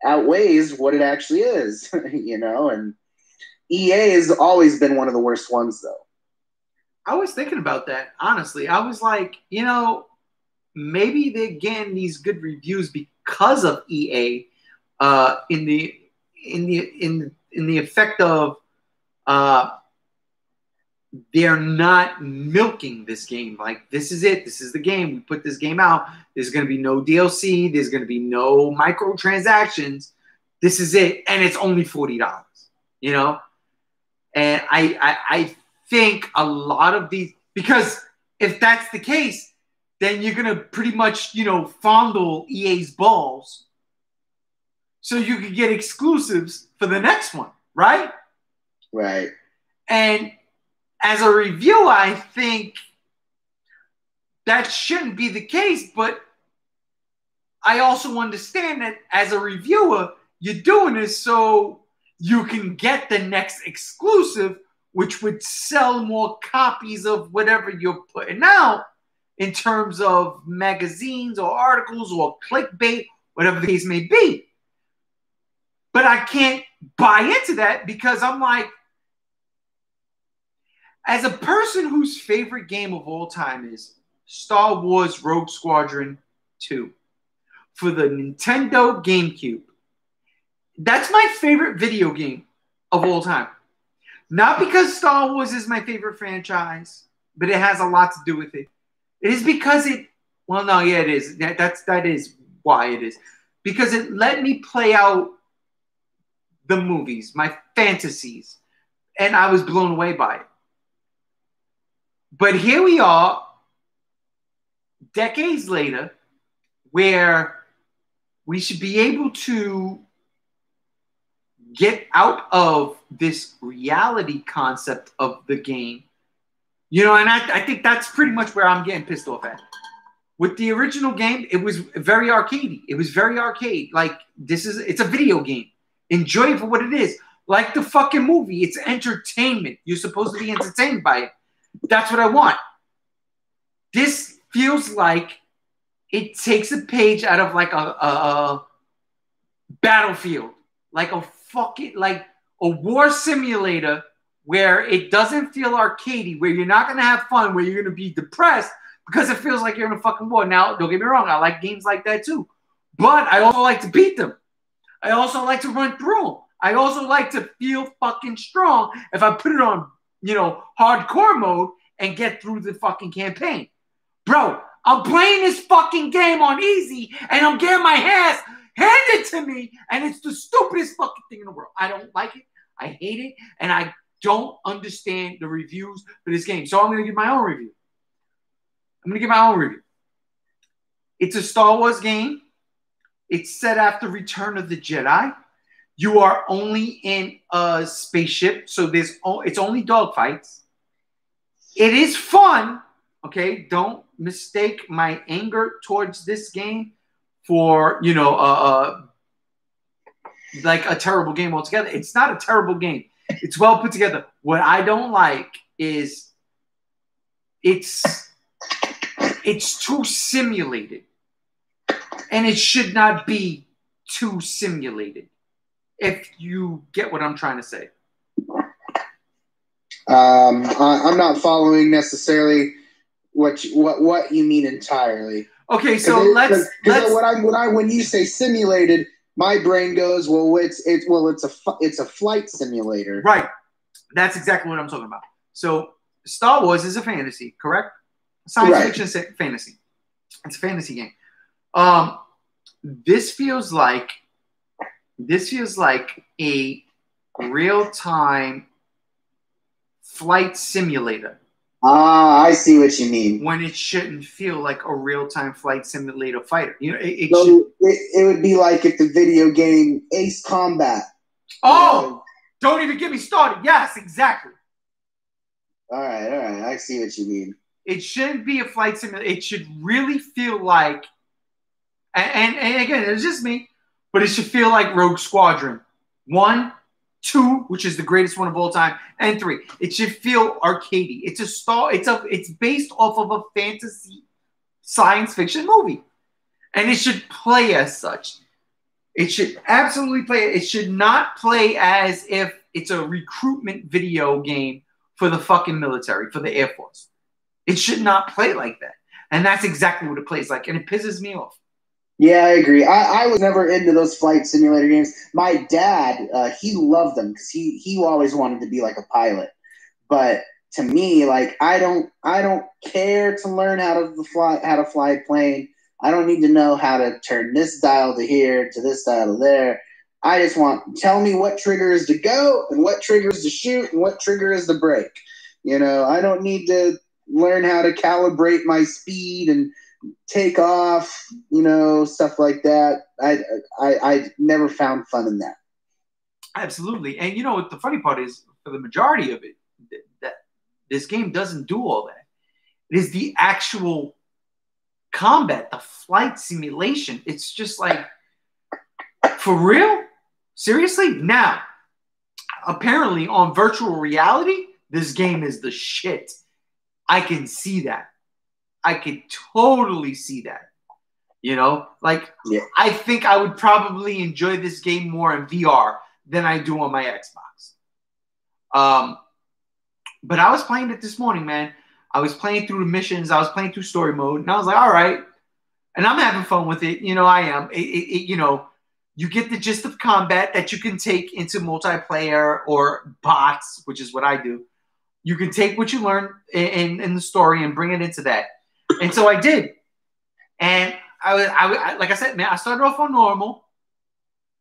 outweighs what it actually is, and EA has always been one of the worst ones, though. I was thinking about that, honestly. I was like, maybe they're getting these good reviews because of EA, in the effect of they're not milking this game. Like, this is it. This is the game. We put this game out. There's going to be no DLC. There's going to be no microtransactions. This is it. And it's only $40, And I think a lot of these, because if that's the case, then you're going to pretty much, fondle EA's balls so you can get exclusives for the next one, right? Right. And as a reviewer, I think that shouldn't be the case, but I also understand that as a reviewer, you're doing this so you can get the next exclusive, which would sell more copies of whatever you're putting out in terms of magazines or articles or clickbait, whatever the case may be. But I can't buy into that because I'm like, as a person whose favorite game of all time is Star Wars Rogue Squadron 2 for the Nintendo GameCube, that's my favorite video game of all time. Not because Star Wars is my favorite franchise, but it has a lot to do with it. It is because it is. That is why it is. Because it let me play out the movies, my fantasies, and I was blown away by it. But here we are, decades later, where we should be able to get out of this reality concept of the game. And I think that's pretty much where I'm getting pissed off at. With the original game, it was very arcadey. It was very arcade. Like, it's a video game. Enjoy it for what it is. Like the fucking movie. It's entertainment. You're supposed to be entertained by it. That's what I want. This feels like it takes a page out of like a Battlefield. Like a war simulator where it doesn't feel arcadey, where you're not going to have fun, where you're going to be depressed because it feels like you're in a fucking war. Now, don't get me wrong. I like games like that too. But I also like to beat them. I also like to run through them. I also like to feel fucking strong if I put it on, hardcore mode and get through the fucking campaign. Bro, I'm playing this fucking game on easy and I'm getting my ass handed to me, and it's the stupidest fucking thing in the world. I don't like it. I hate it. And I don't understand the reviews for this game. So I'm going to give my own review. It's a Star Wars game. It's set after Return of the Jedi. You are only in a spaceship, so it's only dogfights. It is fun, okay? Don't mistake my anger towards this game for, like a terrible game altogether. It's not a terrible game. It's well put together. What I don't like is it's too simulated. And it should not be too simulated, if you get what I'm trying to say. I'm not following necessarily what you mean entirely. Okay, so let's when you say simulated, my brain goes, well, it's a flight simulator. Right. That's exactly what I'm talking about. So Star Wars is a fantasy, correct? Science fiction fantasy. It's a fantasy game. This feels like a real-time flight simulator. Ah, I see what you mean. When it shouldn't feel like a real-time flight simulator fighter. You know, it would be like if the video game Ace Combat. Oh, don't even get me started. Yes, exactly. All right. I see what you mean. It shouldn't be a flight simulator. It should really feel like, and again, it's just me, but it should feel like Rogue Squadron 1, 2, which is the greatest one of all time, and 3. It should feel arcadey. It's based off of a fantasy science fiction movie, and it should play as such. It should absolutely play. It should not play as if it's a recruitment video game for the fucking military, for the Air Force. It should not play like that. And that's exactly what it plays like. And it pisses me off. Yeah, I agree. I was never into those flight simulator games. My dad, he loved them because he always wanted to be like a pilot. But to me, like I don't care to learn how to fly a plane. I don't need to know how to turn this dial to here to this dial to there. I just tell me what trigger is to go and what trigger is to shoot and what trigger is to brake. You know, I don't need to learn how to calibrate my speed and take off, you know, stuff like that. I never found fun in that. Absolutely. And you know what the funny part is, for the majority of it, that this game doesn't do all that. It is the actual combat, the flight simulation. It's just like, for real? Seriously? Now, apparently on virtual reality, this game is the shit. I can see that. I could totally see that. You know, like, yeah. I think I would probably enjoy this game more in VR than I do on my Xbox. But I was playing it this morning, man. I was playing through the missions. I was playing through story mode, and I was like, all right. And I'm having fun with it. You know, I am. You know, you get the gist of combat that you can take into multiplayer or bots, which is what I do. You can take what you learn in the story and bring it into that. And so I did. And I like I said, man, I started off on normal.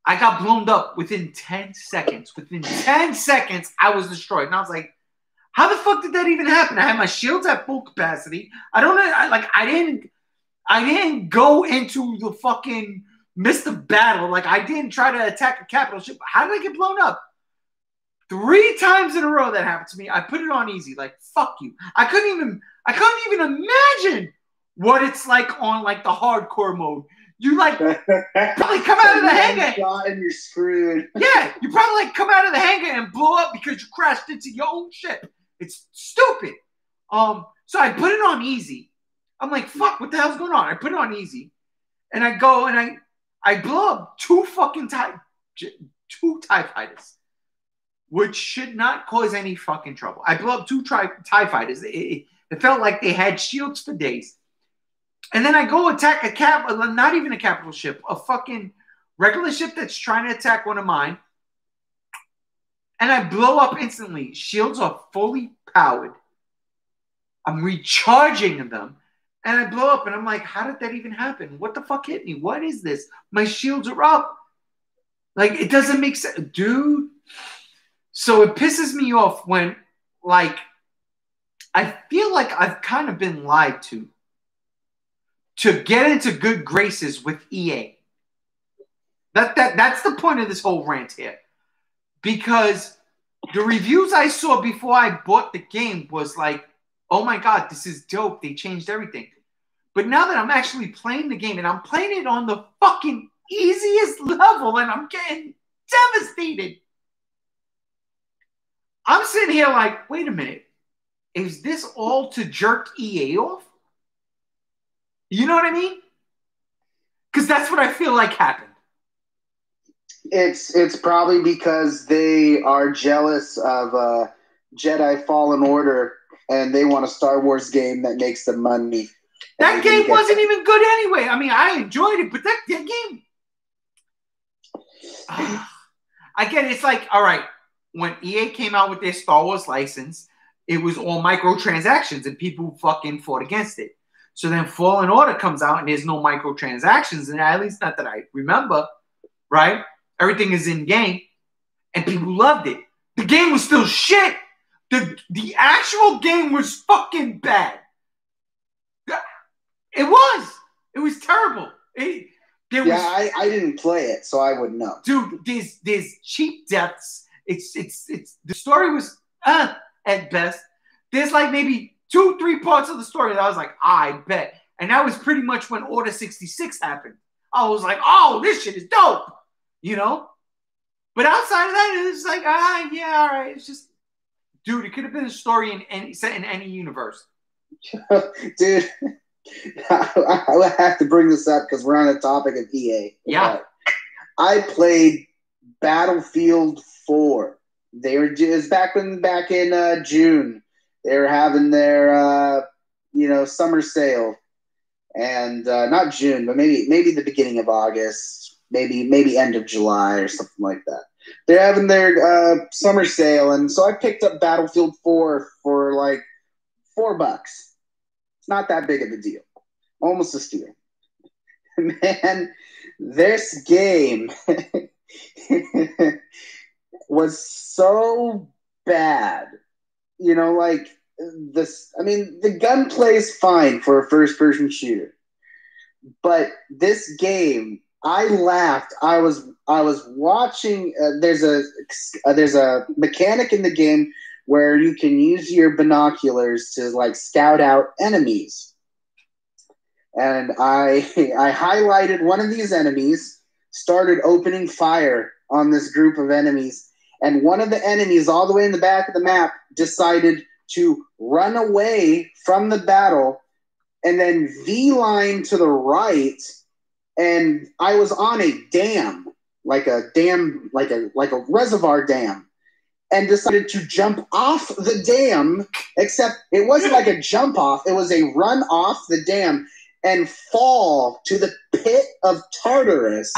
I got blown up within 10 seconds. Within 10 seconds, I was destroyed. And I was like, how the fuck did that even happen? I had my shields at full capacity. I don't know. I didn't go into the fucking midst of battle. Like, I didn't try to attack a capital ship. How did I get blown up? 3 times in a row that happened to me. I put it on easy. Like, fuck you. I couldn't even imagine what it's like on like the hardcore mode. You like probably come out of the hangar and you're screwed. Yeah, you probably like come out of the hangar and blow up because you crashed into your own ship. It's stupid. So I put it on easy. I'm like, fuck, what the hell's going on? I put it on easy, and I go and I blow up 2 fucking TIE fighters, which should not cause any fucking trouble. I blow up 2 TIE fighters. It felt like they had shields for days. And then I go attack not even a capital ship, a fucking regular ship that's trying to attack one of mine. And I blow up instantly. Shields are fully powered. I'm recharging them. And I blow up. And I'm like, how did that even happen? What the fuck hit me? What is this? My shields are up. Like, it doesn't make sense. Dude. So it pisses me off when, like, I feel like I've kind of been lied to get into good graces with EA. That's the point of this whole rant here. Because the reviews I saw before I bought the game was like, oh my God, this is dope. They changed everything. But now that I'm actually playing the game and I'm playing it on the fucking easiest level and I'm getting devastated. I'm sitting here like, wait a minute. Is this all to jerk EA off? You know what I mean? Because that's what I feel like happened. It's probably because they are jealous of Jedi Fallen Order and they want a Star Wars game that makes them money. That game wasn't even good anyway. I mean, I enjoyed it, but that game, I get it. It's like, all right, when EA came out with their Star Wars license, it was all microtransactions and people fucking fought against it. So then Fallen Order comes out and there's no microtransactions, and at least not that I remember, right? Everything is in game, and people loved it. The game was still shit. The actual game was fucking bad. It was. It was terrible. I didn't play it, so I wouldn't know. Dude, there's cheap deaths. It's the story was at best. There's like maybe 2-3 parts of the story that I was like, I bet. And that was pretty much when Order 66 happened. I was like, oh, this shit is dope. You know? But outside of that, it was like, yeah, all right. It's just, dude, it could have been a story set in any universe. Dude, I have to bring this up because we're on the topic of EA. Yeah. I played Battlefield 4. They were just back in June. They were having their summer sale, and not June, but maybe the beginning of August, maybe end of July or something like that. They're having their summer sale, and so I picked up Battlefield 4 for like $4. It's not that big of a deal. Almost a steal. Man, this game was so bad. The gunplay is fine for a first-person shooter. But this game, I laughed. I was watching. There's a mechanic in the game where you can use your binoculars to like scout out enemies. And I highlighted one of these enemies, started opening fire on this group of enemies, and one of the enemies all the way in the back of the map decided to run away from the battle and then V-line to the right, and I was on a dam, like a reservoir dam, and decided to jump off the dam, except it wasn't like a jump off, it was a run off the dam and fall to the pit of Tartarus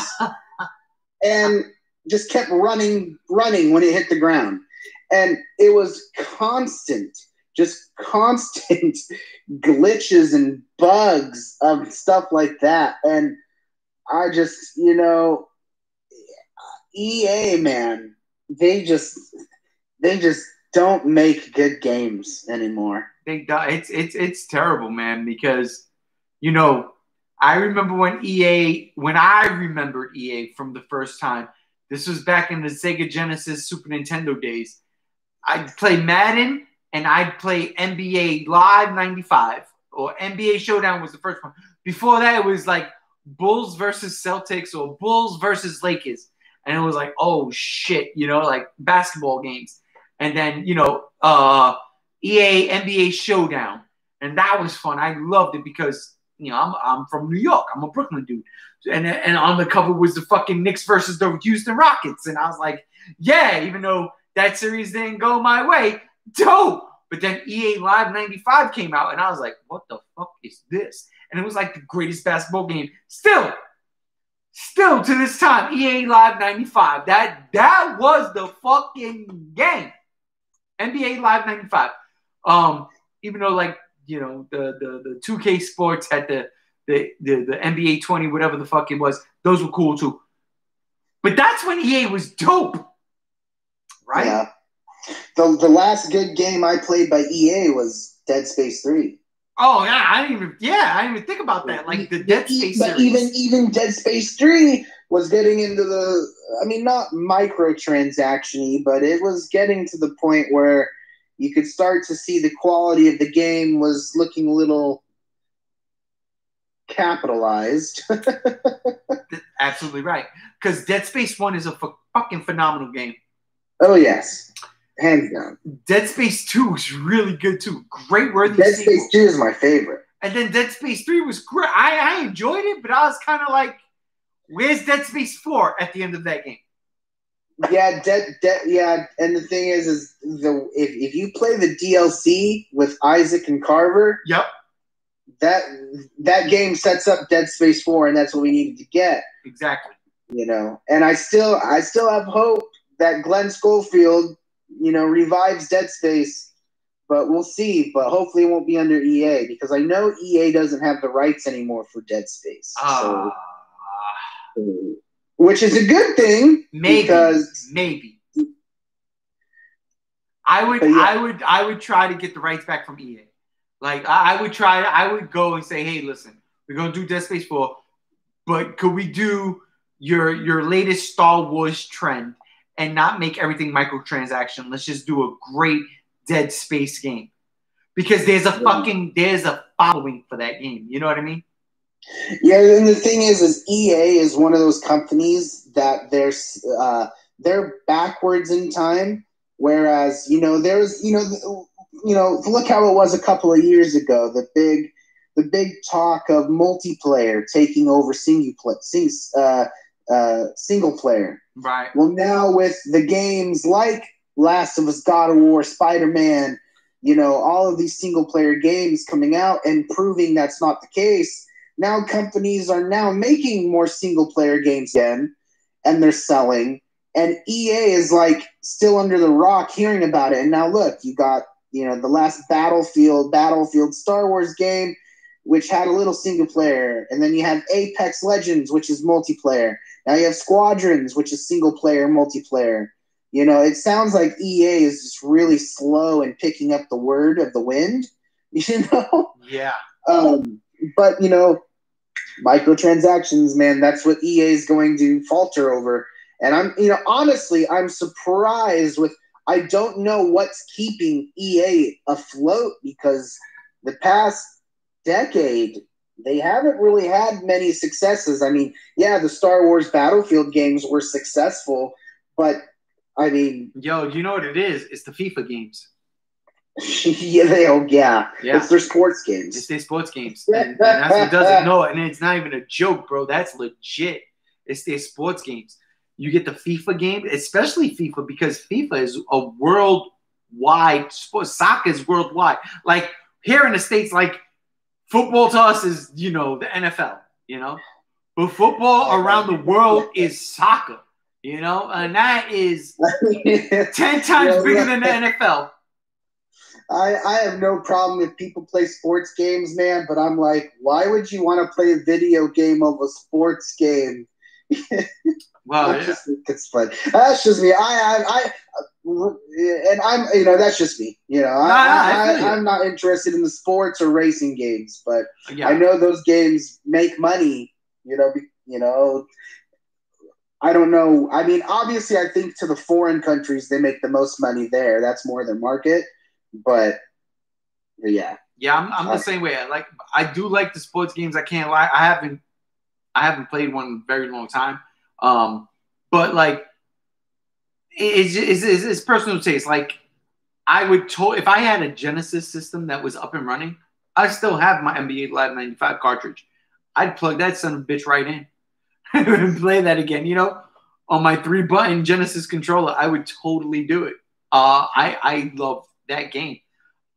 and just kept running when it hit the ground. And it was constant glitches and bugs of stuff like that. And I just, EA, man, they just don't make good games anymore. It's terrible, man, because I remember when I remembered EA from the first time. This was back in the Sega Genesis Super Nintendo days. I'd play Madden and I'd play NBA Live 95, or NBA Showdown was the first one. Before that, it was like Bulls versus Celtics or Bulls versus Lakers. And it was like, oh shit, like basketball games. And then, EA NBA Showdown. And that was fun. I loved it because, I'm from New York. I'm a Brooklyn dude. And on the cover was the fucking Knicks versus the Houston Rockets. And I was like, yeah, even though that series didn't go my way, dope. But then EA Live 95 came out, and I was like, what the fuck is this? And it was like the greatest basketball game. Still to this time, EA Live 95. That was the fucking game. NBA Live 95. Even though, like, the 2K Sports had the NBA 20, whatever the fuck it was, those were cool too. But that's when EA was dope, right? Yeah. The last good game I played by EA was Dead Space 3. Oh yeah, I didn't even think about that. Like the Dead Space but series. even Dead Space 3 was getting into not microtransaction-y, but it was getting to the point where you could start to see the quality of the game was looking a little capitalized. Absolutely right. Because Dead Space 1 is a fucking phenomenal game. Oh, yes. Hands down. Dead Space 2 is really good, too. Great worthy Dead Space 2 is my favorite. And then Dead Space 3 was great. I enjoyed it, but I was kind of like, where's Dead Space 4 at the end of that game? Yeah, and the thing is if you play the DLC with Isaac and Carver, yep, that game sets up Dead Space 4, and that's what we needed to get. Exactly. And I still have hope that Glenn Schofield, revives Dead Space, but we'll see. But hopefully it won't be under EA, because I know EA doesn't have the rights anymore for Dead Space. Which is a good thing. Maybe. I would try to get the rights back from EA. Like I would go and say, hey, listen, we're gonna do Dead Space 4, but could we do your latest Star Wars trend and not make everything microtransaction? Let's just do a great Dead Space game. Because there's a following for that game. You know what I mean? Yeah, and the thing is EA is one of those companies that they're backwards in time, whereas there's look how it was a couple of years ago, the big talk of multiplayer taking over single player. Right. Well, now with the games like Last of Us, God of War, Spider-Man, all of these single player games coming out and proving that's not the case. Now companies are now making more single player games again, and they're selling. And EA is like still under the rock hearing about it. And now look, you got the last Battlefield Star Wars game, which had a little single player, and then you have Apex Legends, which is multiplayer. Now you have Squadrons, which is single player multiplayer. It sounds like EA is just really slow in picking up the word of the wind. Yeah. But microtransactions, man, that's what EA is going to falter over. And I'm honestly, I'm surprised with. I don't know what's keeping EA afloat, because the past decade they haven't really had many successes. I mean, yeah, the Star Wars Battlefield games were successful, but I mean, you know what it is? It's the FIFA games. Yeah. It's their sports games. It's their sports games, and that's what does it. No, and it's not even a joke, bro. That's legit. It's their sports games. You get the FIFA game, especially FIFA, because FIFA is a worldwide sport. Soccer is worldwide. Like here in the States, like football to us is, the NFL, But football around the world is soccer, and that is 10 times bigger than the NFL. I have no problem if people play sports games, man, but I'm like, why would you want to play a video game of a sports game? Well, it's fun. That's just me. That's just me. I'm not interested in the sports or racing games, but I know those games make money. I don't know. I mean, obviously, I think to the foreign countries they make the most money there. That's more their market. But yeah. Yeah, I'm the same way. I do like the sports games. I can't lie. I haven't played one in a very long time. But like it's personal taste. Like if I had a Genesis system that was up and running, I still have my NBA Live 95 cartridge. I'd plug that son of a bitch right in and play that again. On my 3-button Genesis controller, I would totally do it. I love that game.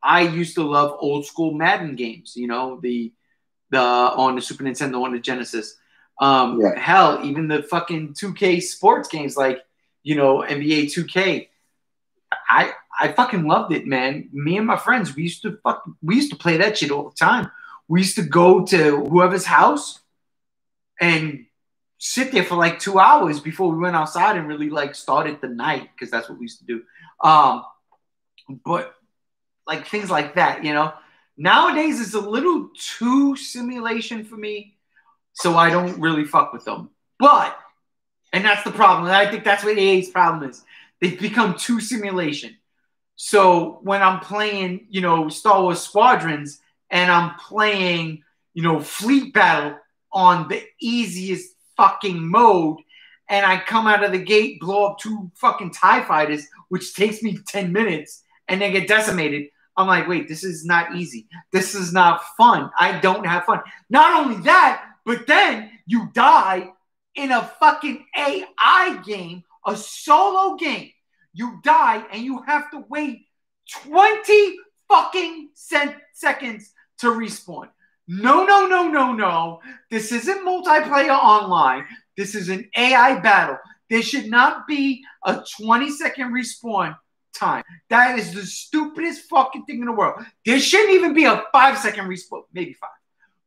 I used to love old school Madden games, the on the Super Nintendo, on the Genesis. Hell, even the fucking 2K sports games like, NBA 2K. I fucking loved it, man. Me and my friends, we used to play that shit all the time. We used to go to whoever's house and sit there for like 2 hours before we went outside and really like started the night, because that's what we used to do. But like things like that, nowadays it's a little too simulation for me, so I don't really fuck with them. And that's the problem. And I think that's what EA's problem is. They've become too simulation. So when I'm playing, Star Wars Squadrons and I'm playing, Fleet Battle on the easiest fucking mode, and I come out of the gate, blow up 2 fucking TIE fighters, which takes me 10 minutes, and they get decimated, I'm like, wait, this is not easy. This is not fun. I don't have fun. Not only that, but then you die in a fucking AI game, a solo game. You die and you have to wait 20 fucking seconds to respawn. No. This isn't multiplayer online. This is an AI battle. There should not be a 20-second respawn time. That is the stupidest fucking thing in the world. There shouldn't even be a 5-second respawn, maybe 5.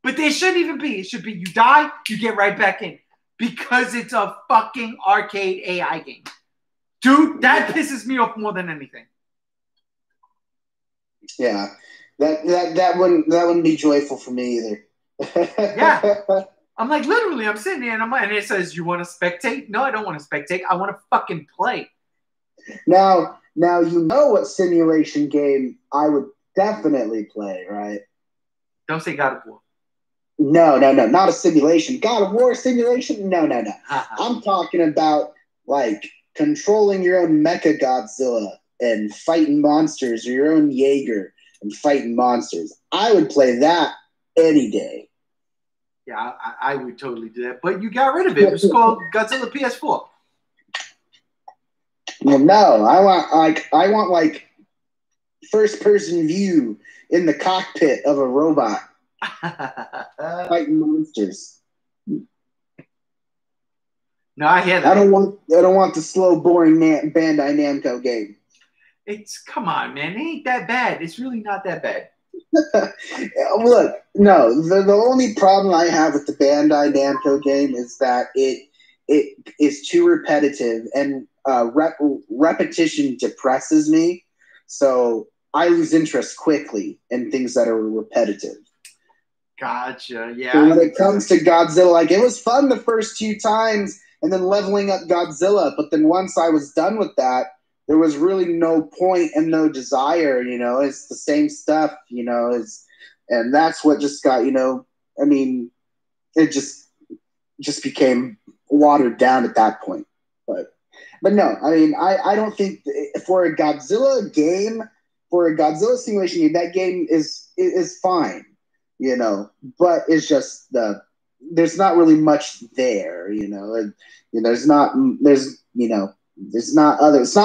But there shouldn't even be. It should be you die, you get right back in. Because it's a fucking arcade AI game. Dude, that pisses me off more than anything. Yeah. That wouldn't be joyful for me either. Yeah. I'm like, literally, I'm sitting there and it says, you want to spectate? No, I don't want to spectate. I want to fucking play. Now you know what simulation game I would definitely play, right? Don't say God of War. No, not a simulation. God of War simulation? No. I'm talking about like controlling your own Mecha Godzilla and fighting monsters, or your own Jaeger and fighting monsters. I would play that any day. Yeah, I would totally do that. But you got rid of it. It was called Godzilla PS4. Well, no, I want like first person view in the cockpit of a robot fighting monsters. No, I hear that. I don't want the slow, boring Bandai Namco game. Come on, man. It ain't that bad. It's really not that bad. Look, no. The only problem I have with the Bandai Namco game is that it is too repetitive, and repetition depresses me. So I lose interest quickly in things that are repetitive. Gotcha. Yeah. So when it comes to Godzilla, like, it was fun the first 2 times, and then leveling up Godzilla. But then once I was done with that, there was really no point and no desire. It's the same stuff. And that's what just got. I mean, it just became watered down at that point. But no, I mean, I don't think for a Godzilla game, for a Godzilla simulation game, that game is fine. But it's just there's not really much there. It's not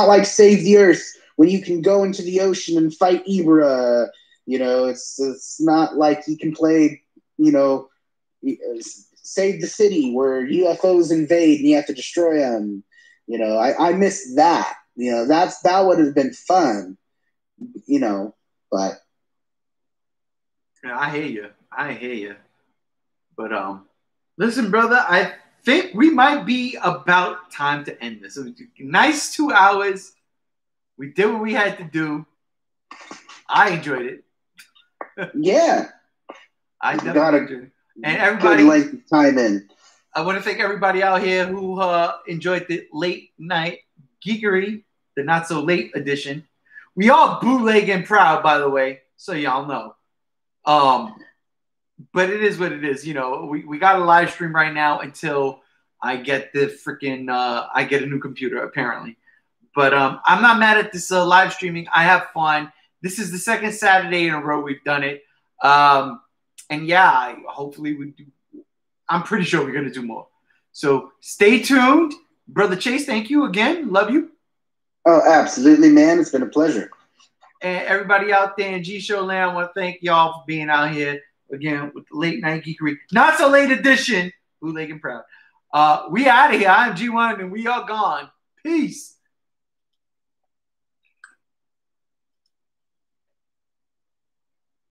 like Save the Earth when you can go into the ocean and fight Ibra. It's not like you can play, Save the City where UFOs invade and you have to destroy them. I miss that. That would have been fun. But yeah, I hear you. But listen, brother, I think we might be about time to end this. It was a nice 2 hours. We did what we had to do. I enjoyed it. Yeah. I definitely enjoyed it. And everybody, good length of time in. I want to thank everybody out here who enjoyed the late night geekery, the not so late edition. We all bootleg and proud, by the way, so y'all know. But it is what it is. We got a live stream right now until I get the freaking I get a new computer apparently. But I'm not mad at this live streaming. I have fun. This is the second Saturday in a row we've done it. And yeah, hopefully we do. I'm pretty sure we're gonna do more. So stay tuned, brother Chase. Thank you again. Love you. Oh, absolutely, man. It's been a pleasure. And everybody out there in G Show Land, I want to thank y'all for being out here again with the late night geekery, not so late edition. Bootleg and proud. We out of here. I'm G1, and we are gone. Peace.